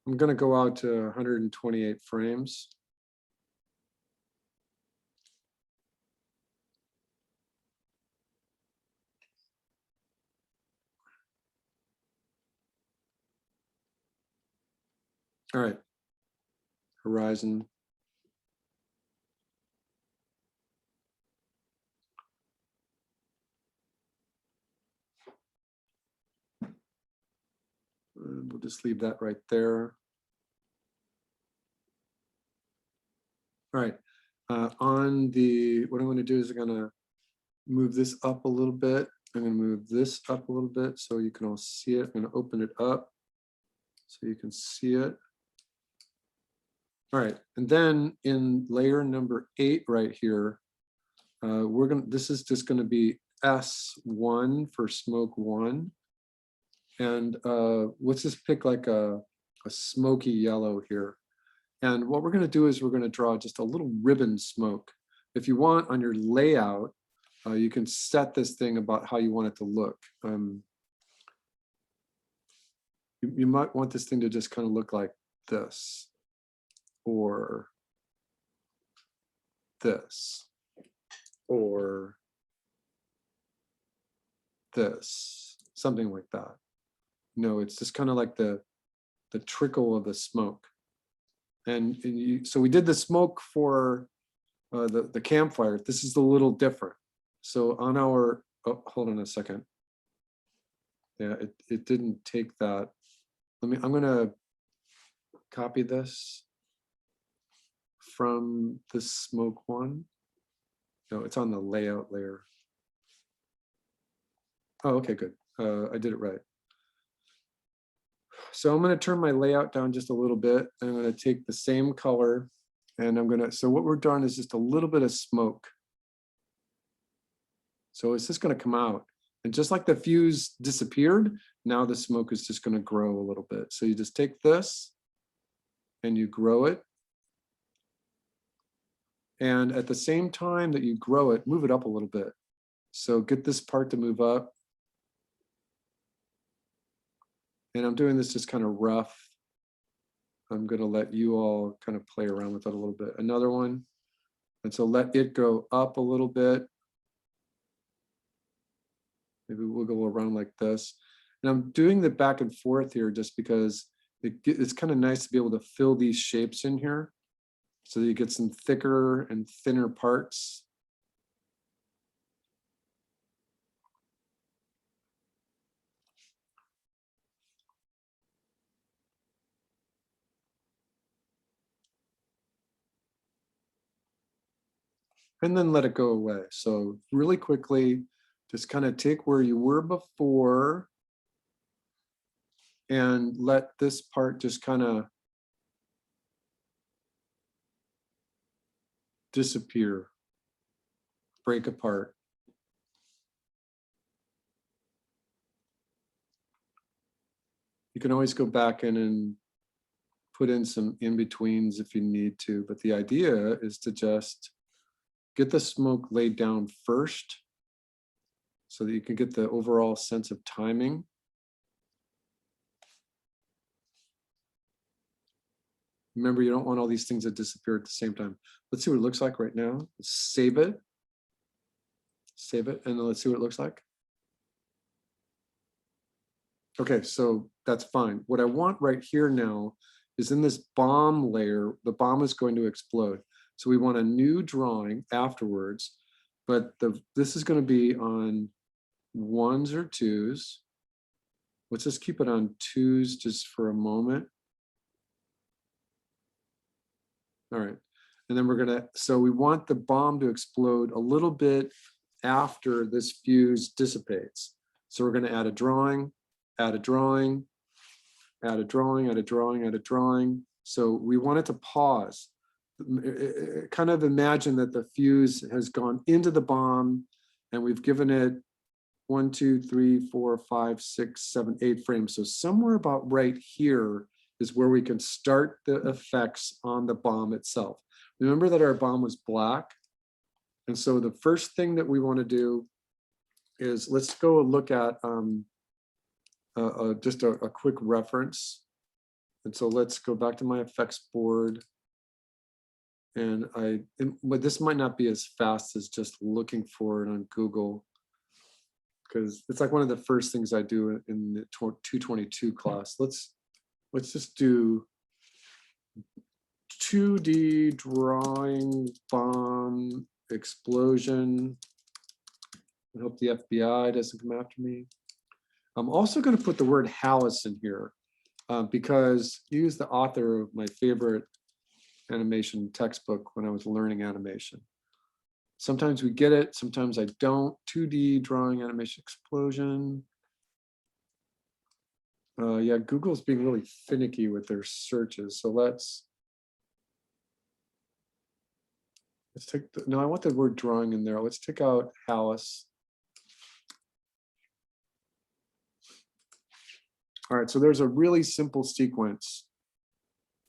I'm going to go out to 128 frames. All right, horizon. just leave that right there. All right, on the, what I'm going to do is I'm going to move this up a little bit. I'm going to move this up a little bit so you can all see it. I'm going to open it up so you can see it. All right, and then in layer number 8 right here, this is just going to be S1 for smoke 1. And let's just pick like a smoky yellow here. And what we're going to do is we're going to draw just a little ribbon smoke. If you want on your layout, you can set this thing about how you want it to look. You might want this thing to just kind of look like this, or this, or this, something like that. No, it's just kind of like the trickle of the smoke. And so we did the smoke for the campfire. This is a little different. So on our, oh, hold on a second. Yeah, it didn't take that. I'm gonna copy this from the smoke one. No, it's on the layout layer. Oh, okay, good. I did it right. So I'm going to turn my layout down just a little bit. I'm going to take the same color and I'm going to, so what we're done is just a little bit of smoke. So it's just going to come out. And just like the fuse disappeared, now the smoke is just going to grow a little bit. So you just take this and you grow it. And at the same time that you grow it, move it up a little bit. So get this part to move up. And I'm doing this just kind of rough. I'm going to let you all kind of play around with it a little bit. Another one. And so let it go up a little bit. Maybe we'll go around like this. And I'm doing the back and forth here just because it's kind of nice to be able to fill these shapes in here so that you get some thicker and thinner parts. And then let it go away. So really quickly, just kind of take where you were before and let this part just kind of disappear, break apart. You can always go back in and put in some in-betweens if you need to, but the idea is to just get the smoke laid down first so that you can get the overall sense of timing. Remember, you don't want all these things to disappear at the same time. Let's see what it looks like right now. Let's save it. Save it, and then let's see what it looks like. Okay, so that's fine. What I want right here now is in this bomb layer, the bomb is going to explode. So we want a new drawing afterwards, but this is going to be on 1s or 2s. Let's just keep it on 2s just for a moment. All right, and then we're gonna, so we want the bomb to explode a little bit after this fuse dissipates. So we're gonna add a drawing, add a drawing, add a drawing, add a drawing, add a drawing. So we want it to pause. Kind of imagine that the fuse has gone into the bomb and we've given it 1, 2, 3, 4, 5, 6, 7, 8 frames. So somewhere about right here is where we can start the effects on the bomb itself. Remember that our bomb was black. And so the first thing that we want to do is let's go look at just a quick reference. And so let's go back to my effects board. And but this might not be as fast as just looking for it on Google, because it's like one of the first things I do in the 222 class. Let's just do 2D drawing bomb explosion. I hope the FBI doesn't come after me. I'm also going to put the word Hallis in here. because he was the author of my favorite animation textbook when I was learning animation. Sometimes we get it, sometimes I don't. 2D drawing animation explosion. Yeah, Google's being really finicky with their searches. So let's take, no, I want the word drawing in there. Let's take out Hallis. All right, so there's a really simple sequence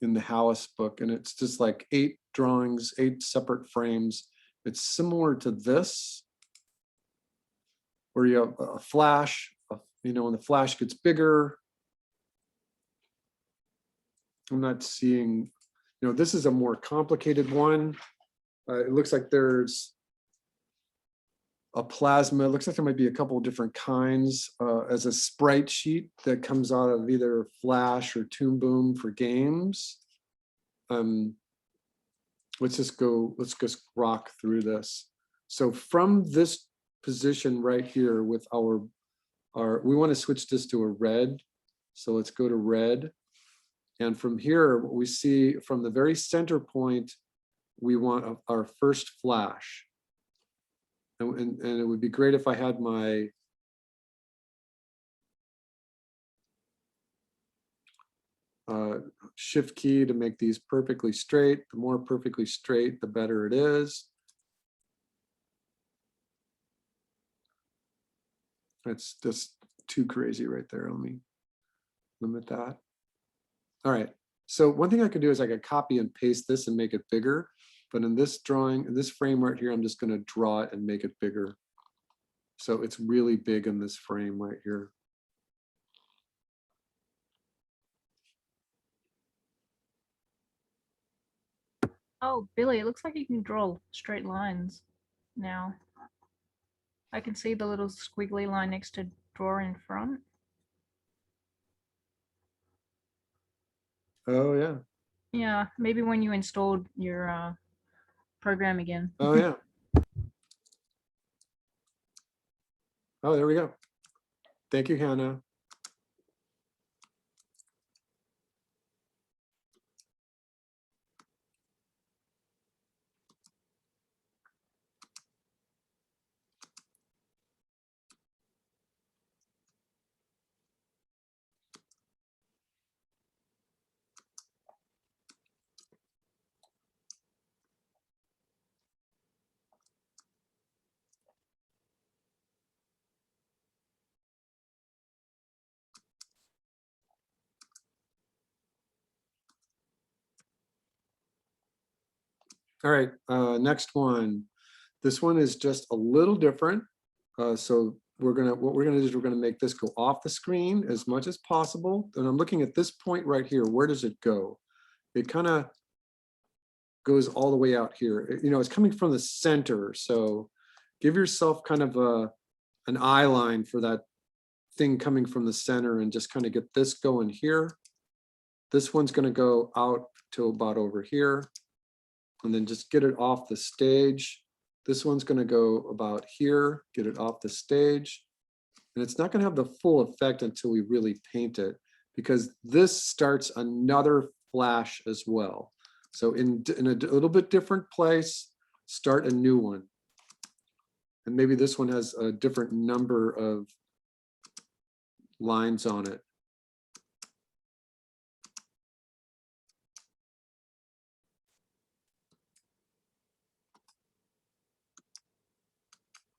in the Hallis book, and it's just like 8 drawings, 8 separate frames. It's similar to this, where you have a flash, you know, when the flash gets bigger. I'm not seeing, you know, this is a more complicated one. It looks like there's a plasma. It looks like there might be a couple of different kinds as a sprite sheet that comes out of either Flash or Toon Boom for games. Let's just rock through this. So from this position right here with our we want to switch this to a red. So let's go to red. And from here, what we see from the very center point, we want our first flash. And it would be great if I had my shift key to make these perfectly straight. The more perfectly straight, the better it is. That's just too crazy right there. Let me limit that. All right. So one thing I could do is I could copy and paste this and make it bigger. But in this drawing, in this frame right here, I'm just going to draw it and make it bigger. So it's really big in this frame right here. Oh, Billy, it looks like you can draw straight lines now. I can see the little squiggly line next to draw in front. Oh, yeah. Yeah, maybe when you installed your program again. Oh, yeah. Oh, there we go. Thank you, Hannah. All right, next one. This one is just a little different. So what we're gonna do is we're gonna make this go off the screen as much as possible. And I'm looking at this point right here. Where does it go? It kind of goes all the way out here. You know, it's coming from the center. So give yourself kind of an eye line for that thing coming from the center and just kind of get this going here. This one's gonna go out to about over here. And then just get it off the stage. This one's going to go about here, get it off the stage. And it's not going to have the full effect until we really paint it, because this starts another flash as well. So in a little bit different place, start a new one. And maybe this one has a different number of lines on it.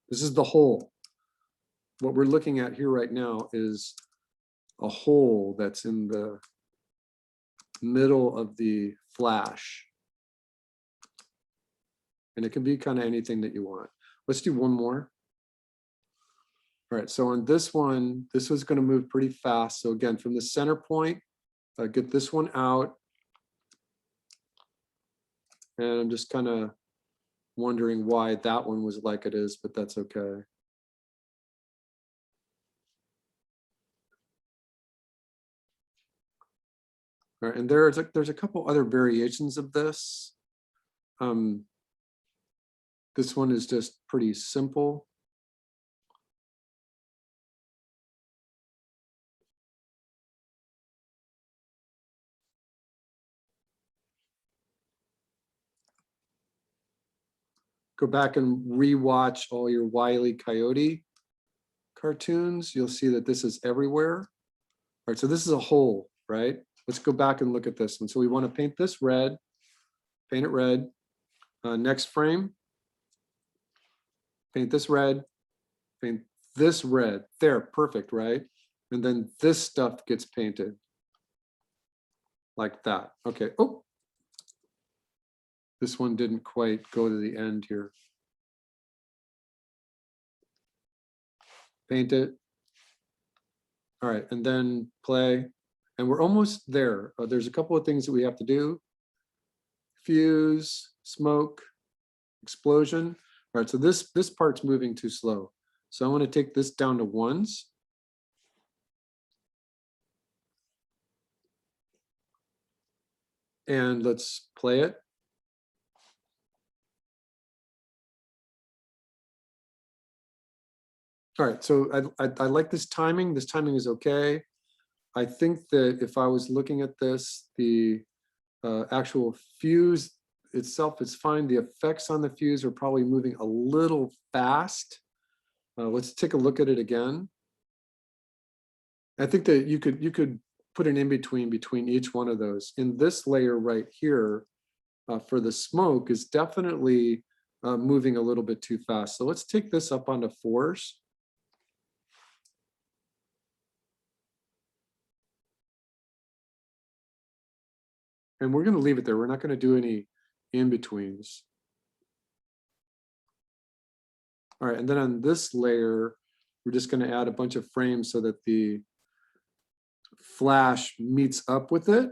This is the hole. What we're looking at here right now is a hole that's in the middle of the flash. And it can be kind of anything that you want. Let's do one more. All right, so on this one, this was going to move pretty fast. So again, from the center point, get this one out. And I'm just kind of wondering why that one was like it is, but that's okay. All right, and there's a couple other variations of this. This one is just pretty simple. go back and rewatch all your Wile E. Coyote cartoons, you'll see that this is everywhere. All right, so this is a hole, right? Let's go back and look at this one. So we want to paint this red, paint it red. Next frame, paint this red, paint this red. There, perfect, right? And then this stuff gets painted like that. Okay, oh. This one didn't quite go to the end here. Paint it. All right, and then play. And we're almost there. There's a couple of things that we have to do. Fuse, smoke, explosion. All right, so this part's moving too slow. So I want to take this down to ones. And let's play it. All right, so I like this timing. This timing is okay. I think that if I was looking at this, the actual fuse itself is fine. The effects on the fuse are probably moving a little fast. Let's take a look at it again. I think that you could put an in-between between each one of those. In this layer right here, for the smoke is definitely moving a little bit too fast. So let's take this up onto 4s. And we're going to leave it there. We're not going to do any in-betweens. All right, and then on this layer, we're just going to add a bunch of frames so that the flash meets up with it.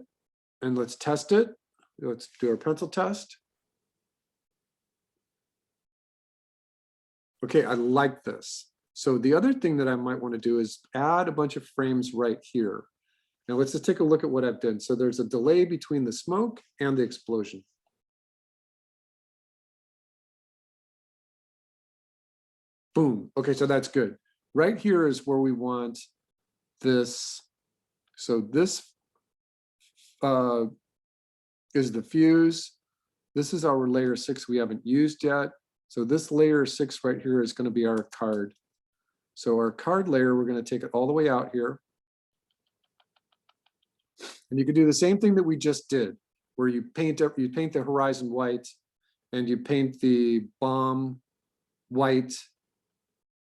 And let's test it. Let's do our pencil test. Okay, I like this. So the other thing that I might want to do is add a bunch of frames right here. Now let's just take a look at what I've done. So there's a delay between the smoke and the explosion. Boom. Okay, so that's good. Right here is where we want this. So this is the fuse. This is our layer 6 we haven't used yet. So this layer 6 right here is going to be our card. So our card layer, we're going to take it all the way out here. And you can do the same thing that we just did, where you paint the horizon white and you paint the bomb white.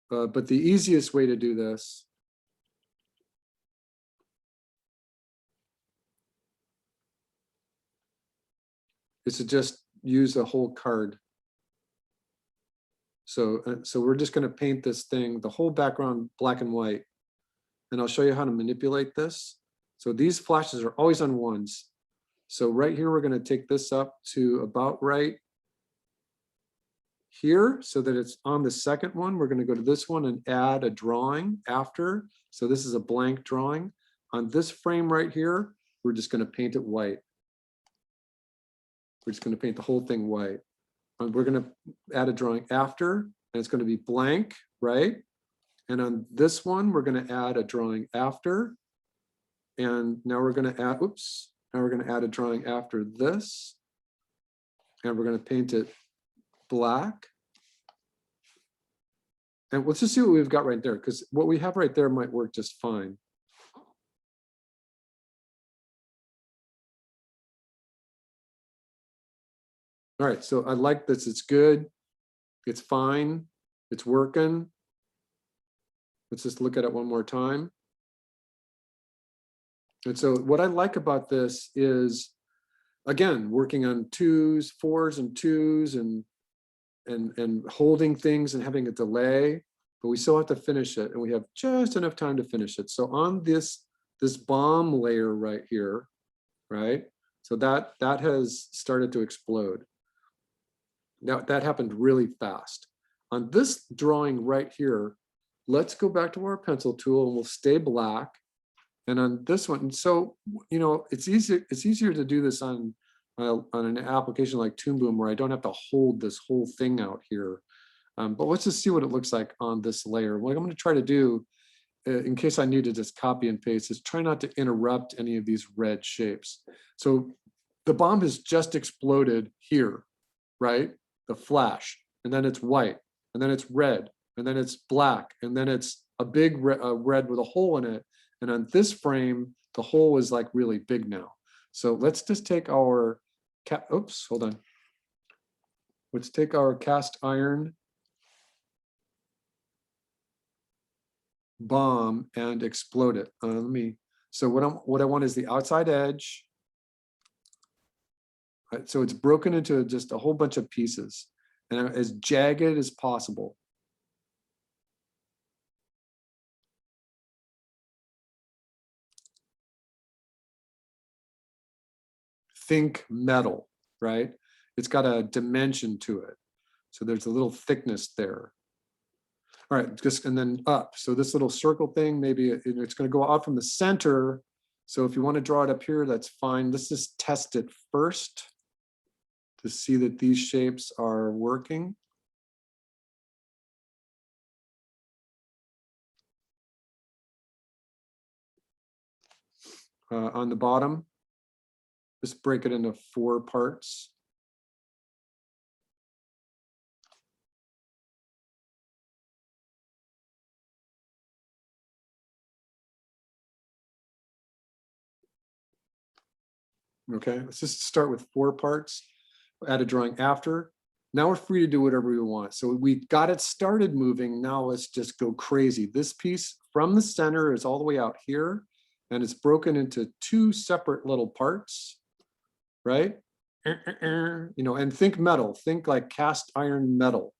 But the easiest way to do this is to just use a whole card. So we're just going to paint this thing, the whole background black and white. And I'll show you how to manipulate this. So these flashes are always on ones. So right here, we're going to take this up to about right here so that it's on the second one. We're going to go to this one and add a drawing after. So this is a blank drawing. On this frame right here, we're just going to paint it white. We're just going to paint the whole thing white. And we're going to add a drawing after, and it's going to be blank, right? And on this one, we're going to add a drawing after. And now we're going to add, oops, now we're going to add a drawing after this. And we're going to paint it black. And let's just see what we've got right there, because what we have right there might work just fine. All right, so I like this. It's good. It's fine. It's working. Let's just look at it one more time. And so what I like about this is, again, working on 2s, 4s, and 2s, and holding things and having a delay, but we still have to finish it, and we have just enough time to finish it. So on this bomb layer right here, right? So that has started to explode. Now that happened really fast. On this drawing right here, let's go back to our pencil tool and we'll stay black. And on this one, so you know, it's easier to do this on an application like Toon Boom, where I don't have to hold this whole thing out here. But let's just see what it looks like on this layer. What I'm going to try to do, in case I need to just copy and paste, is try not to interrupt any of these red shapes. So the bomb has just exploded here, right? The flash. and then it's white, and then it's red, and then it's black, and then it's a big red with a hole in it. And on this frame, the hole is like really big now. So let's just take our oops, hold on. Let's take our cast iron bomb and explode it. So what I want is the outside edge. Right, so it's broken into just a whole bunch of pieces and as jagged as possible. Think metal, right? It's got a dimension to it. So there's a little thickness there. All right, just and then up. So this little circle thing, maybe it's going to go out from the center. So if you want to draw it up here, that's fine. Let's just test it first to see that these shapes are working. On the bottom, just break it into 4 parts. Okay, let's just start with 4 parts, add a drawing after. Now we're free to do whatever we want. So we got it started moving. Now let's just go crazy. This piece from the center is all the way out here, and it's broken into 2 separate little parts, right? You know, and think metal, think like cast iron metal.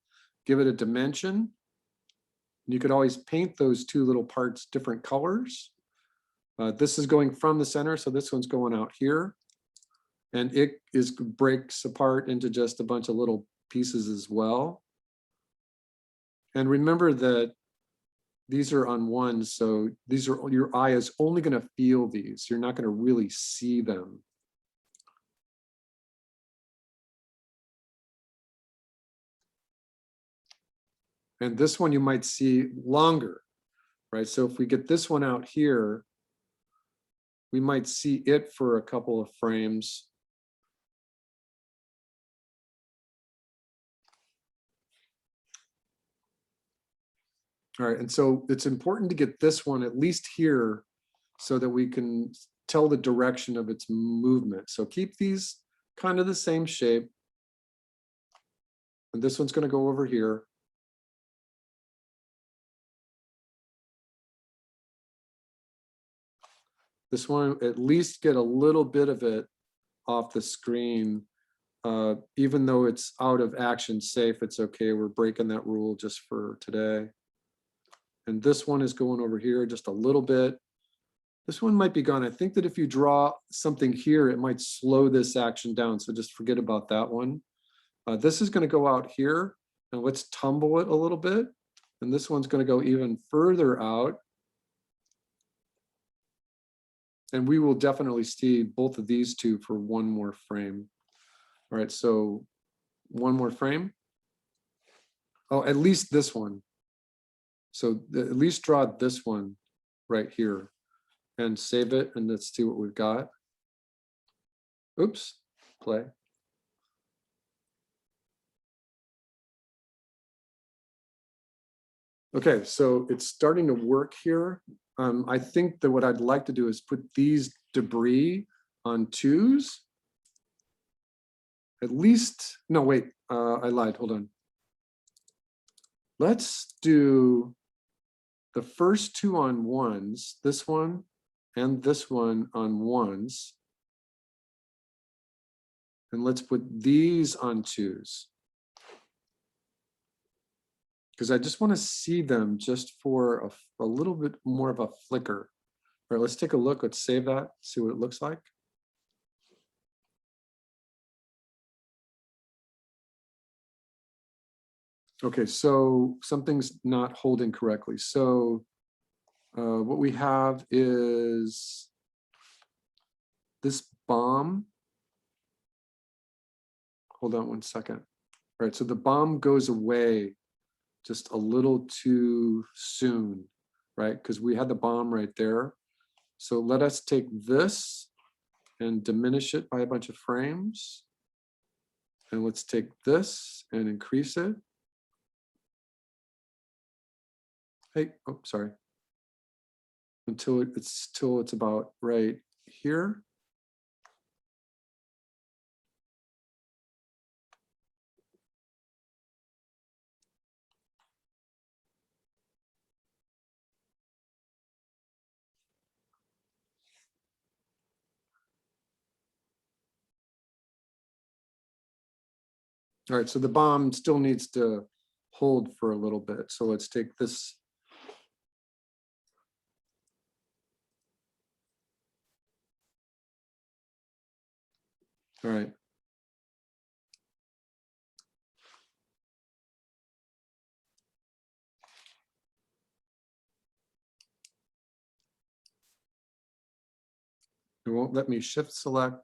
Give it a dimension. You could always paint those 2 little parts different colors. This is going from the center, so this one's going out here. And it breaks apart into just a bunch of little pieces as well. And remember that these are on ones, so these are, your eye is only going to feel these. You're not going to really see them. And this one you might see longer, right? So if we get this one out here, we might see it for a couple of frames. All right, and so it's important to get this one at least here so that we can tell the direction of its movement. So keep these kind of the same shape. And this one's going to go over here. This one, at least get a little bit of it off the screen. Even though it's out of action safe, it's okay. We're breaking that rule just for today. And this one is going over here just a little bit. This one might be gone. I think that if you draw something here, it might slow this action down. So just forget about that one. This is going to go out here, and let's tumble it a little bit. And this one's going to go even further out. And we will definitely see both of these 2 for 1 more frame. All right, so 1 more frame. Oh, at least this one. So at least draw this one right here and save it, and let's see what we've got. Oops, play. Okay, so it's starting to work here. I think that what I'd like to do is put these debris on 2s. At least, no, wait, I lied, hold on. Let's do the first 2 on 1s, this one and this one on 1s. And let's put these on 2s. Because I just want to see them just for a little bit more of a flicker. All right, let's take a look. Let's save that, see what it looks like. Okay, so something's not holding correctly. So what we have is this bomb. Hold on 1 second. All right, so the bomb goes away just a little too soon, right? Because we had the bomb right there. So let us take this and diminish it by a bunch of frames. And let's take this and increase it. Hey, oh, sorry. Until it's about right here. All right, so the bomb still needs to hold for a little bit. So let's take this. All right. It won't let me shift select,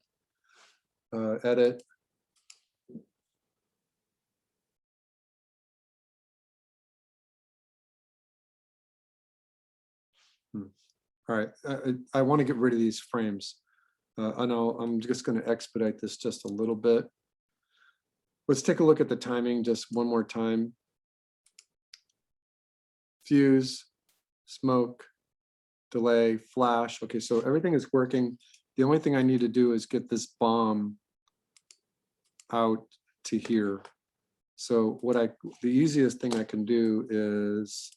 edit. All right, I want to get rid of these frames. I know I'm just going to expedite this just a little bit. Let's take a look at the timing just one more time. Fuse, smoke, delay, flash. Okay, so everything is working. The only thing I need to do is get this bomb out to here. So the easiest thing I can do is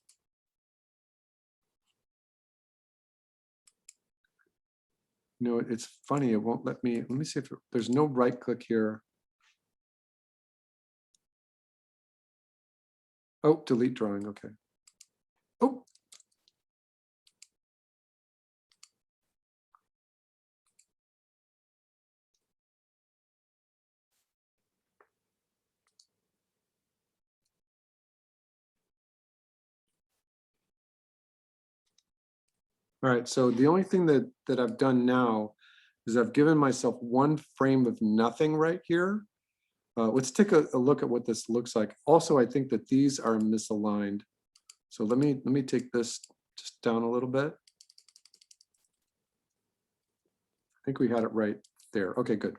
it's funny, it won't let me see if there's no right click here. Oh, delete drawing, okay. Oh. All right, so the only thing that I've done now is I've given myself one frame of nothing right here. Let's take a look at what this looks like. Also, I think that these are misaligned. So let me take this just down a little bit. I think we had it right there. Okay, good.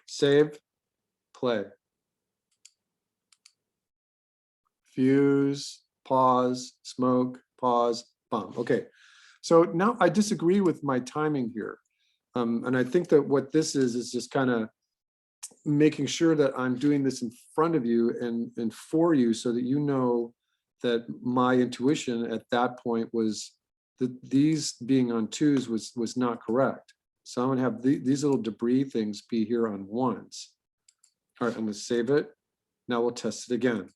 Save, play. Fuse, pause, smoke, pause, bomb. Okay, so now I disagree with my timing here. And I think that what this is just kind of making sure that I'm doing this in front of you and for you so that you know that my intuition at that point was that these being on twos was not correct. So I'm gonna have these little debris things be here on ones. All right, I'm gonna save it. Now we'll test it again.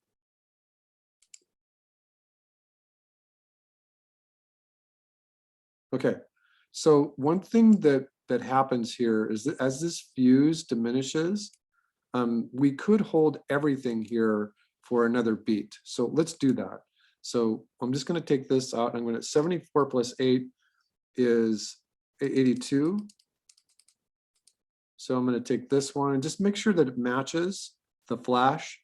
Okay, so one thing that happens here is that as this fuse diminishes, we could hold everything here for another beat. So let's do that. So I'm just going to take this out. I'm going to 74 plus 8 is 82. So I'm going to take this one and just make sure that it matches the flash.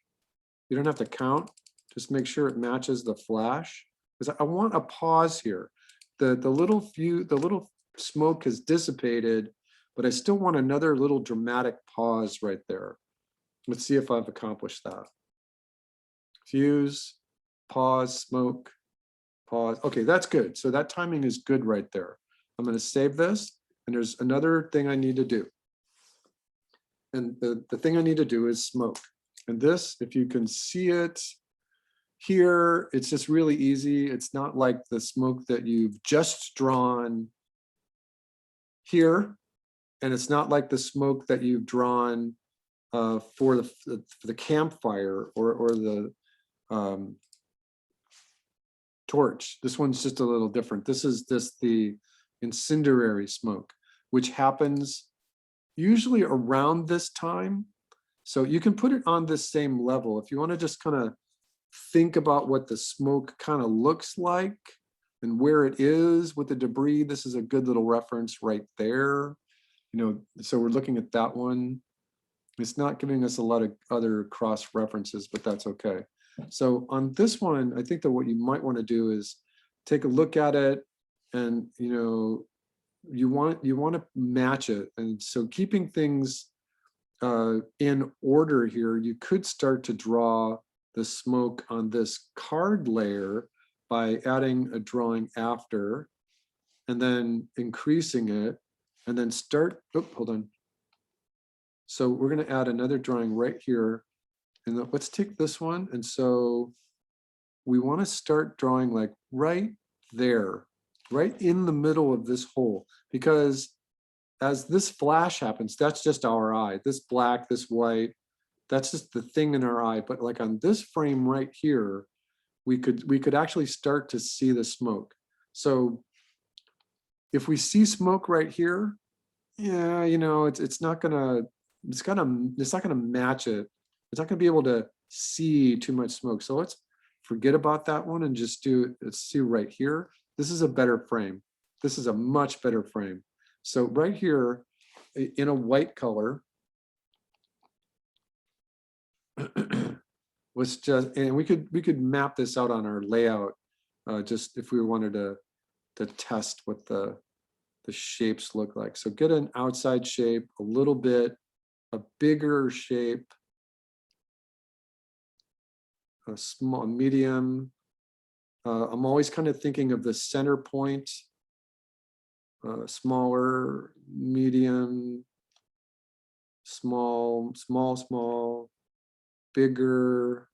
You don't have to count. Just make sure it matches the flash because I want a pause here. The little smoke has dissipated, but I still want another little dramatic pause right there. Let's see if I've accomplished that. Fuse, pause, smoke, pause. Okay, that's good. So that timing is good right there. I'm going to save this, and there's another thing I need to do. And the thing I need to do is smoke. And this, if you can see it here, it's just really easy. It's not like the smoke that you've just drawn here, and it's not like the smoke that you've drawn for the campfire or the torch. This one's just a little different. This is just the incendiary smoke, which happens usually around this time. So you can put it on this same level. If you want to just kind of think about what the smoke kind of looks like and where it is with the debris, this is a good little reference right there. So we're looking at that one. It's not giving us a lot of other cross references, but that's okay. So on this one, I think that what you might want to do is take a look at it, and you want to match it. And so keeping things in order here, you could start to draw the smoke on this card layer by adding a drawing after and then increasing it and then start, oh, hold on. So we're gonna add another drawing right here. And let's take this one. And so we wanna start drawing like right there, right in the middle of this hole, because as this flash happens, that's just our eye. This black, this white, that's just the thing in our eye. But like on this frame right here, we could actually start to see the smoke. So if we see smoke right here, yeah, you know, it's not gonna match it. It's not gonna be able to see too much smoke. So let's forget about that one and just do, let's see right here. This is a better frame. This is a much better frame. So right here in a white color, was just, and we could map this out on our layout, just if we wanted to test what the shapes look like. So get an outside shape, a little bit, a bigger shape, a small, medium. I'm always kind of thinking of the center point, smaller, medium, small, small, small, bigger,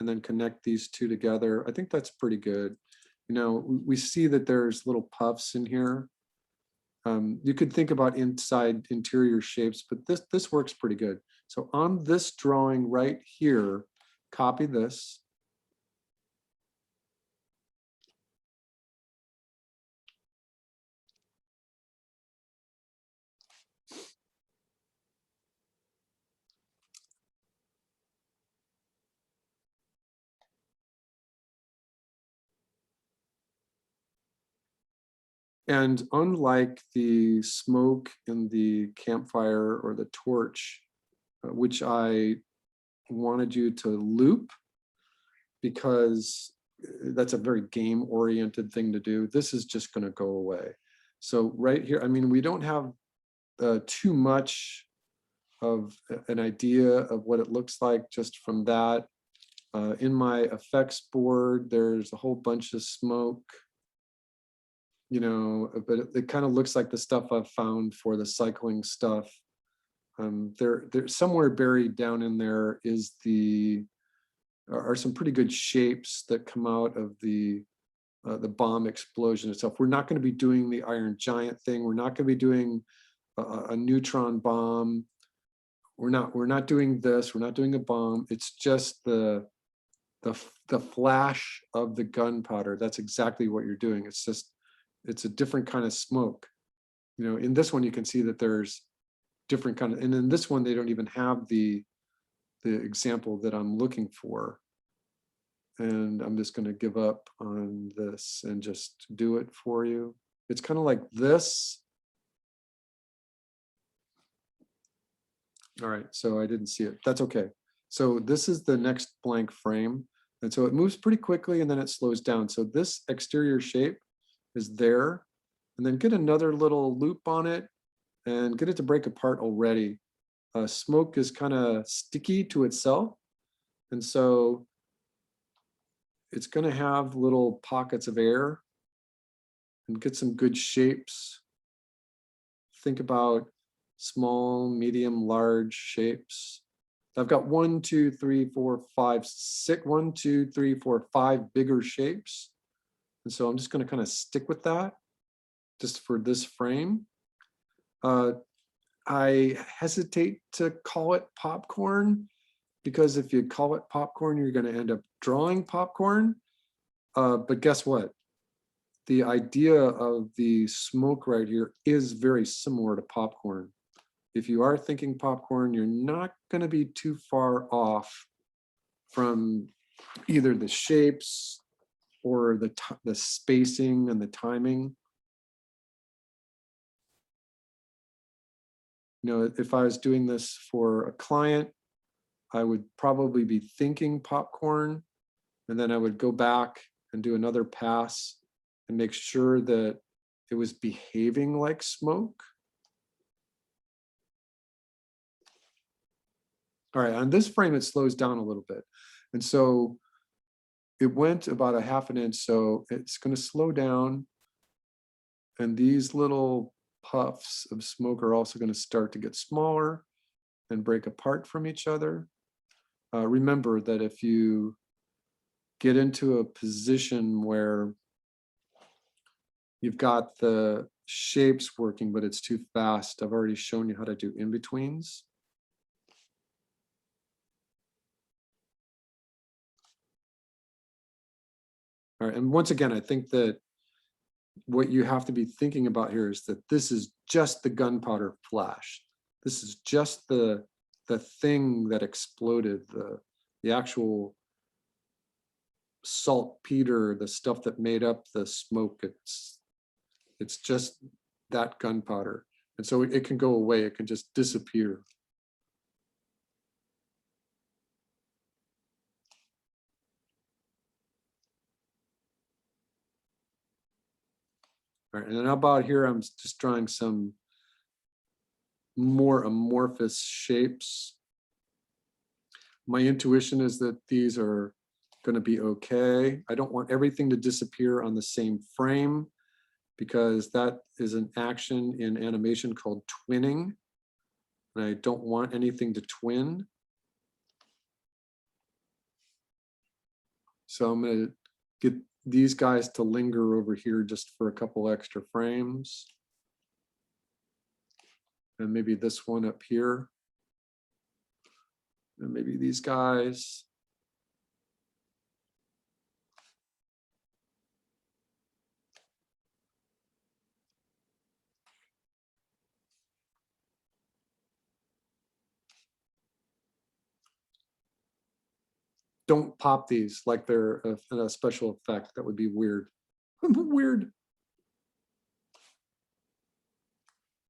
and then connect these two together. I think that's pretty good. You know, we see that there's little puffs in here. You could think about interior shapes, but this works pretty good. So on this drawing right here, copy this. And unlike the smoke in the campfire or the torch, which I wanted you to loop because that's a very game-oriented thing to do, this is just going to go away. So right here, I mean, we don't have too much of an idea of what it looks like just from that. In my effects board, there's a whole bunch of smoke, you know, but it kind of looks like the stuff I've found for the cycling stuff. There's somewhere buried down in there are some pretty good shapes that come out of the bomb explosion itself. We're not going to be doing the Iron Giant thing. We're not going to be doing a neutron bomb. We're not doing this. We're not doing a bomb. It's just the flash of the gunpowder. That's exactly what you're doing. It's a different kind of smoke. You know, in this one you can see that there's different kind of, and in this one they don't even have the example that I'm looking for. And I'm just going to give up on this and just do it for you. It's kind of like this. All right, so I didn't see it. That's okay. So this is the next blank frame. And so it moves pretty quickly and then it slows down. So this exterior shape is there. And then get another little loop on it and get it to break apart already. Smoke is kind of sticky to itself. And so it's going to have little pockets of air and get some good shapes. Think about small, medium, large shapes. I've got 1, 2, 3, 4, 5, 6, 1, 2, 3, 4, 5 bigger shapes. And so I'm just going to kind of stick with that just for this frame. I hesitate to call it popcorn because if you call it popcorn, you're going to end up drawing popcorn. But guess what? The idea of the smoke right here is very similar to popcorn. If you are thinking popcorn, you're not going to be too far off from either the shapes or the spacing and the timing. You know, if I was doing this for a client, I would probably be thinking popcorn, and then I would go back and do another pass and make sure that it was behaving like smoke. All right, on this frame, it slows down a little bit. And so it went about a half an inch, so it's going to slow down. And these little puffs of smoke are also going to start to get smaller and break apart from each other. Remember that if you get into a position where you've got the shapes working, but it's too fast, I've already shown you how to do in-betweens. All right, and once again, I think that what you have to be thinking about here is that this is just the gunpowder flash. This is just the thing that exploded, the actual saltpeter, the stuff that made up the smoke. It's just that gunpowder. And so it can go away, it can just disappear. All right, and then how about here, I'm just drawing some more amorphous shapes. My intuition is that these are going to be okay. I don't want everything to disappear on the same frame, because that is an action in animation called twinning. And I don't want anything to twin. So I'm going to get these guys to linger over here just for a couple extra frames. And maybe this one up here. And maybe these guys. Don't pop these like they're a special effect. That would be weird. Weird.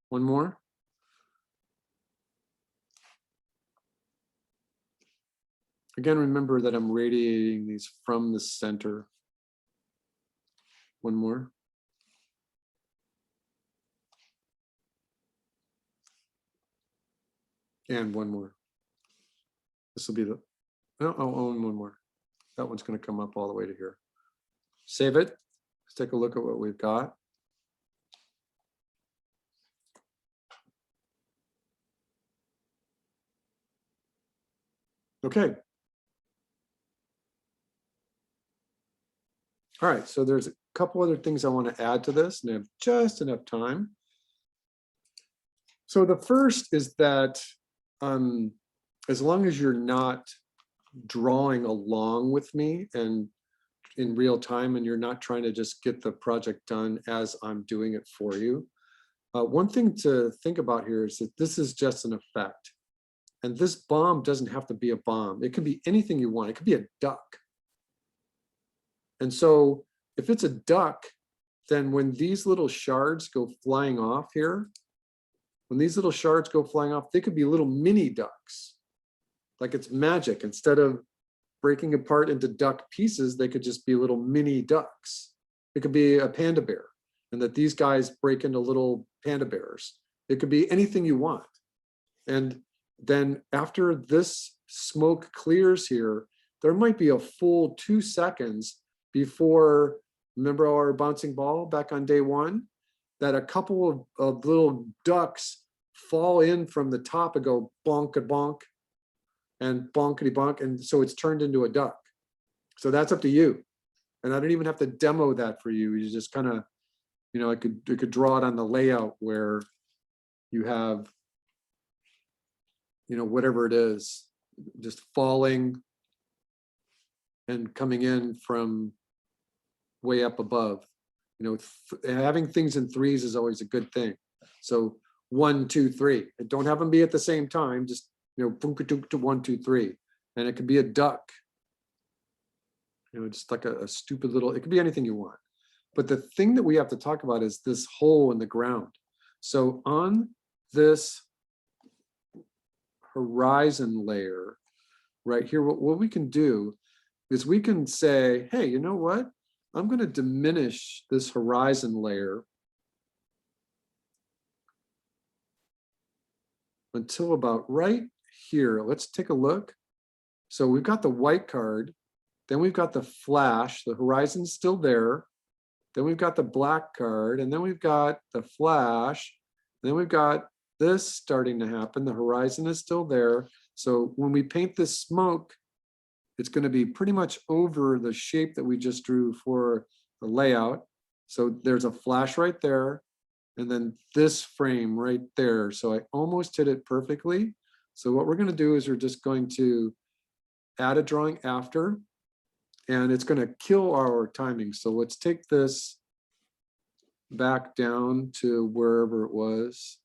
One more. Again, remember that I'm radiating these from the center. One more. And one more. This will be the, oh, and one more. That one's going to come up all the way to here. Save it. Let's take a look at what we've got. Okay. All right, so there's a couple other things I want to add to this, and I have just enough time. So the first is that as long as you're not drawing along with me and in real time, and you're not trying to just get the project done as I'm doing it for you, one thing to think about here is that this is just an effect. And this bomb doesn't have to be a bomb. It can be anything you want. It could be a duck. And so if it's a duck, then when these little shards go flying off here, when these little shards go flying off, they could be little mini ducks. Like it's magic. Instead of breaking apart into duck pieces, they could just be little mini ducks. It could be a panda bear, and that these guys break into little panda bears. It could be anything you want. And then after this smoke clears here, there might be a full 2 seconds before, remember our bouncing ball back on day one, that a couple of little ducks fall in from the top and go bonk a bonk and bonkety bonk, and so it's turned into a duck. So that's up to you. And I don't even have to demo that for you. You just kind of, you know, I could draw it on the layout where you have, you know, whatever it is, just falling and coming in from way up above. You know, having things in threes is always a good thing. So 1, 2, 3. And don't have them be at the same time. Just, you know, boom, to 1, 2, 3. And it could be a duck. You know, just like a stupid little, it could be anything you want. But the thing that we have to talk about is this hole in the ground. So on this horizon layer right here, what we can do is we can say, hey, you know what? I'm going to diminish this horizon layer until about right here. Let's take a look. So we've got the white card, Then we've got the flash, the horizon's still there. Then we've got the black card, and then we've got the flash. Then we've got this starting to happen. The horizon is still there. So when we paint this smoke, it's going to be pretty much over the shape that we just drew for the layout. So there's a flash right there, and then this frame right there. So I almost hit it perfectly. So what we're going to do is we're just going to add a drawing after, and it's going to kill our timing. So let's take this back down to wherever it was.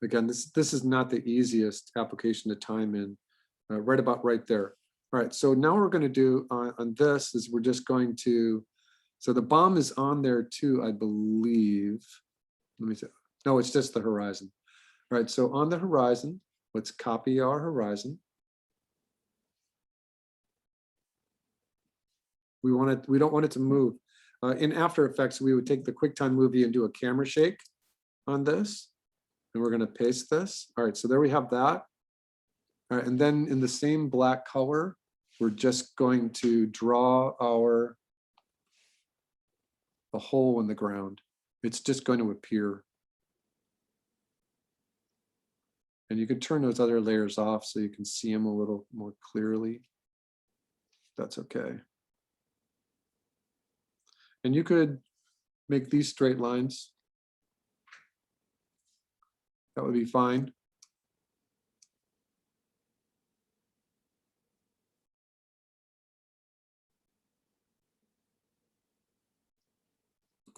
Again, this is not the easiest application to time in, right about right there. All right, so now what we're going to do on this is we're just going to, so the bomb is on there too, I believe. Let me see. No, it's just the horizon. All right, so on the horizon, let's copy our horizon. We don't want it to move. In After Effects, we would take the QuickTime movie and do a camera shake on this. And we're going to paste this. All right, so there we have that. All right, and then in the same black color, we're just going to draw the hole in the ground. It's just going to appear. And you can turn those other layers off so you can see them a little more clearly. That's okay. And you could make these straight lines. That would be fine.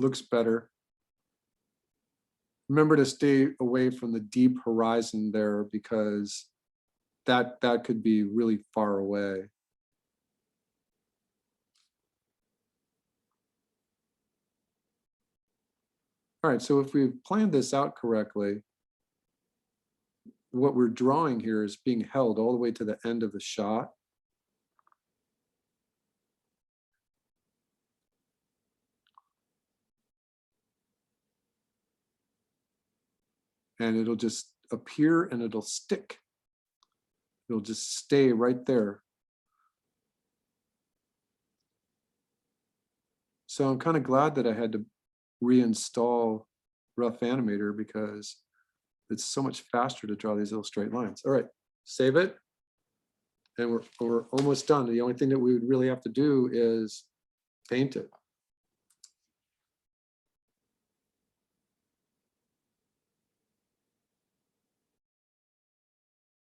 Looks better. Remember to stay away from the deep horizon there, because that could be really far away. All right, so if we planned this out correctly, what we're drawing here is being held all the way to the end of the shot. And it'll just appear and it'll stick. It'll just stay right there. So I'm kind of glad that I had to reinstall Rough Animator, because it's so much faster to draw these little straight lines. All right, save it. And we're almost done. The only thing that we would really have to do is paint it.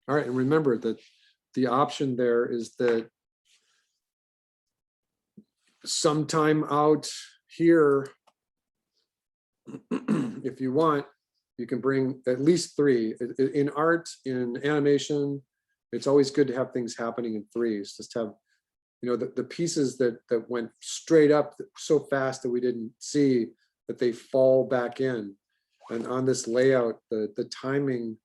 All right, and remember that the option there is that sometime out here, if you want, you can bring at least 3. In art, in animation, it's always good to have things happening in 3s. Just have, you know, the pieces that went straight up so fast that we didn't see, that they fall back in. And on this layout, the timing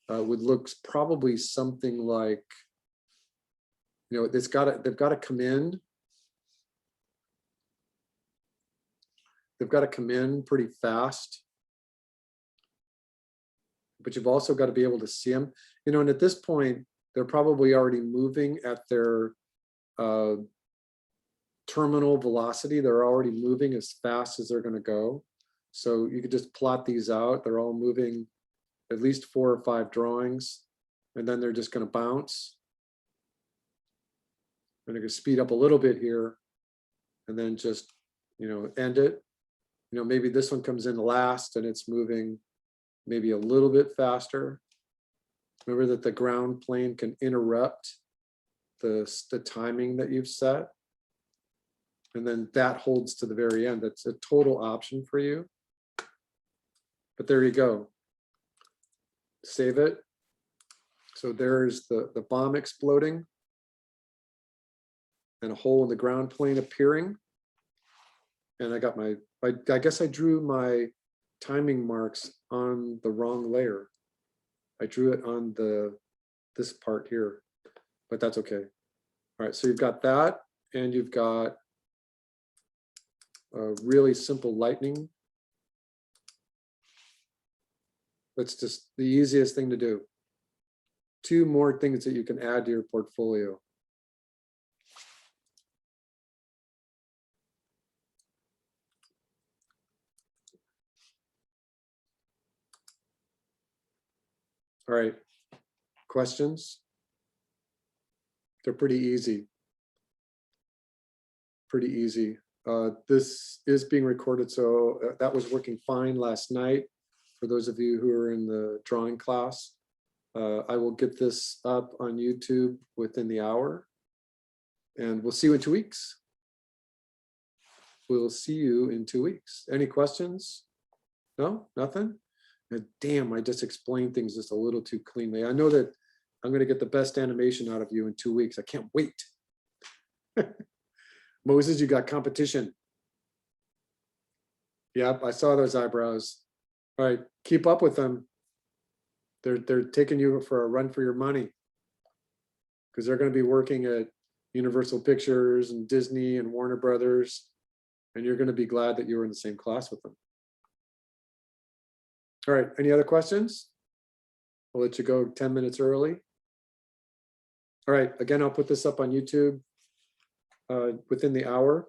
would look probably something like, you know, they've got to come in. They've got to come in pretty fast. But you've also got to be able to see them. You know, and at this point, they're probably already moving at their terminal velocity. They're already moving as fast as they're going to go. So you could just plot these out. They're all moving at least 4 or 5 drawings, and then they're just going to bounce. And they're going to speed up a little bit here, and then just, you know, end it. You know, maybe this one comes in last and it's moving maybe a little bit faster. Remember that the ground plane can interrupt the timing that you've set. And then that holds to the very end. That's a total option for you. But there you go. Save it. So there's the bomb exploding and a hole in the ground plane appearing. And I got I guess I drew my timing marks on the wrong layer. I drew it on this part here, but that's okay. All right, so you've got that, and you've got a really simple lightning. That's just the easiest thing to do. 2 more things that you can add to your portfolio. All right, questions? They're pretty easy. Pretty easy. This is being recorded, so that was working fine last night. For those of you who are in the drawing class, I will get this up on YouTube within the hour, and we'll see you in 2 weeks. We'll see you in 2 weeks. Any questions? No, nothing? Damn, I just explained things just a little too cleanly. I know that I'm going to get the best animation out of you in 2 weeks. I can't wait. Moses, you got competition. Yep, I saw those eyebrows. All right, keep up with them. They're taking you for a run for your money, because they're going to be working at Universal Pictures and Disney and Warner Brothers, and you're going to be glad that you were in the same class with them. All right, any other questions? I'll let you go 10 minutes early. All right, again, I'll put this up on YouTube within the hour.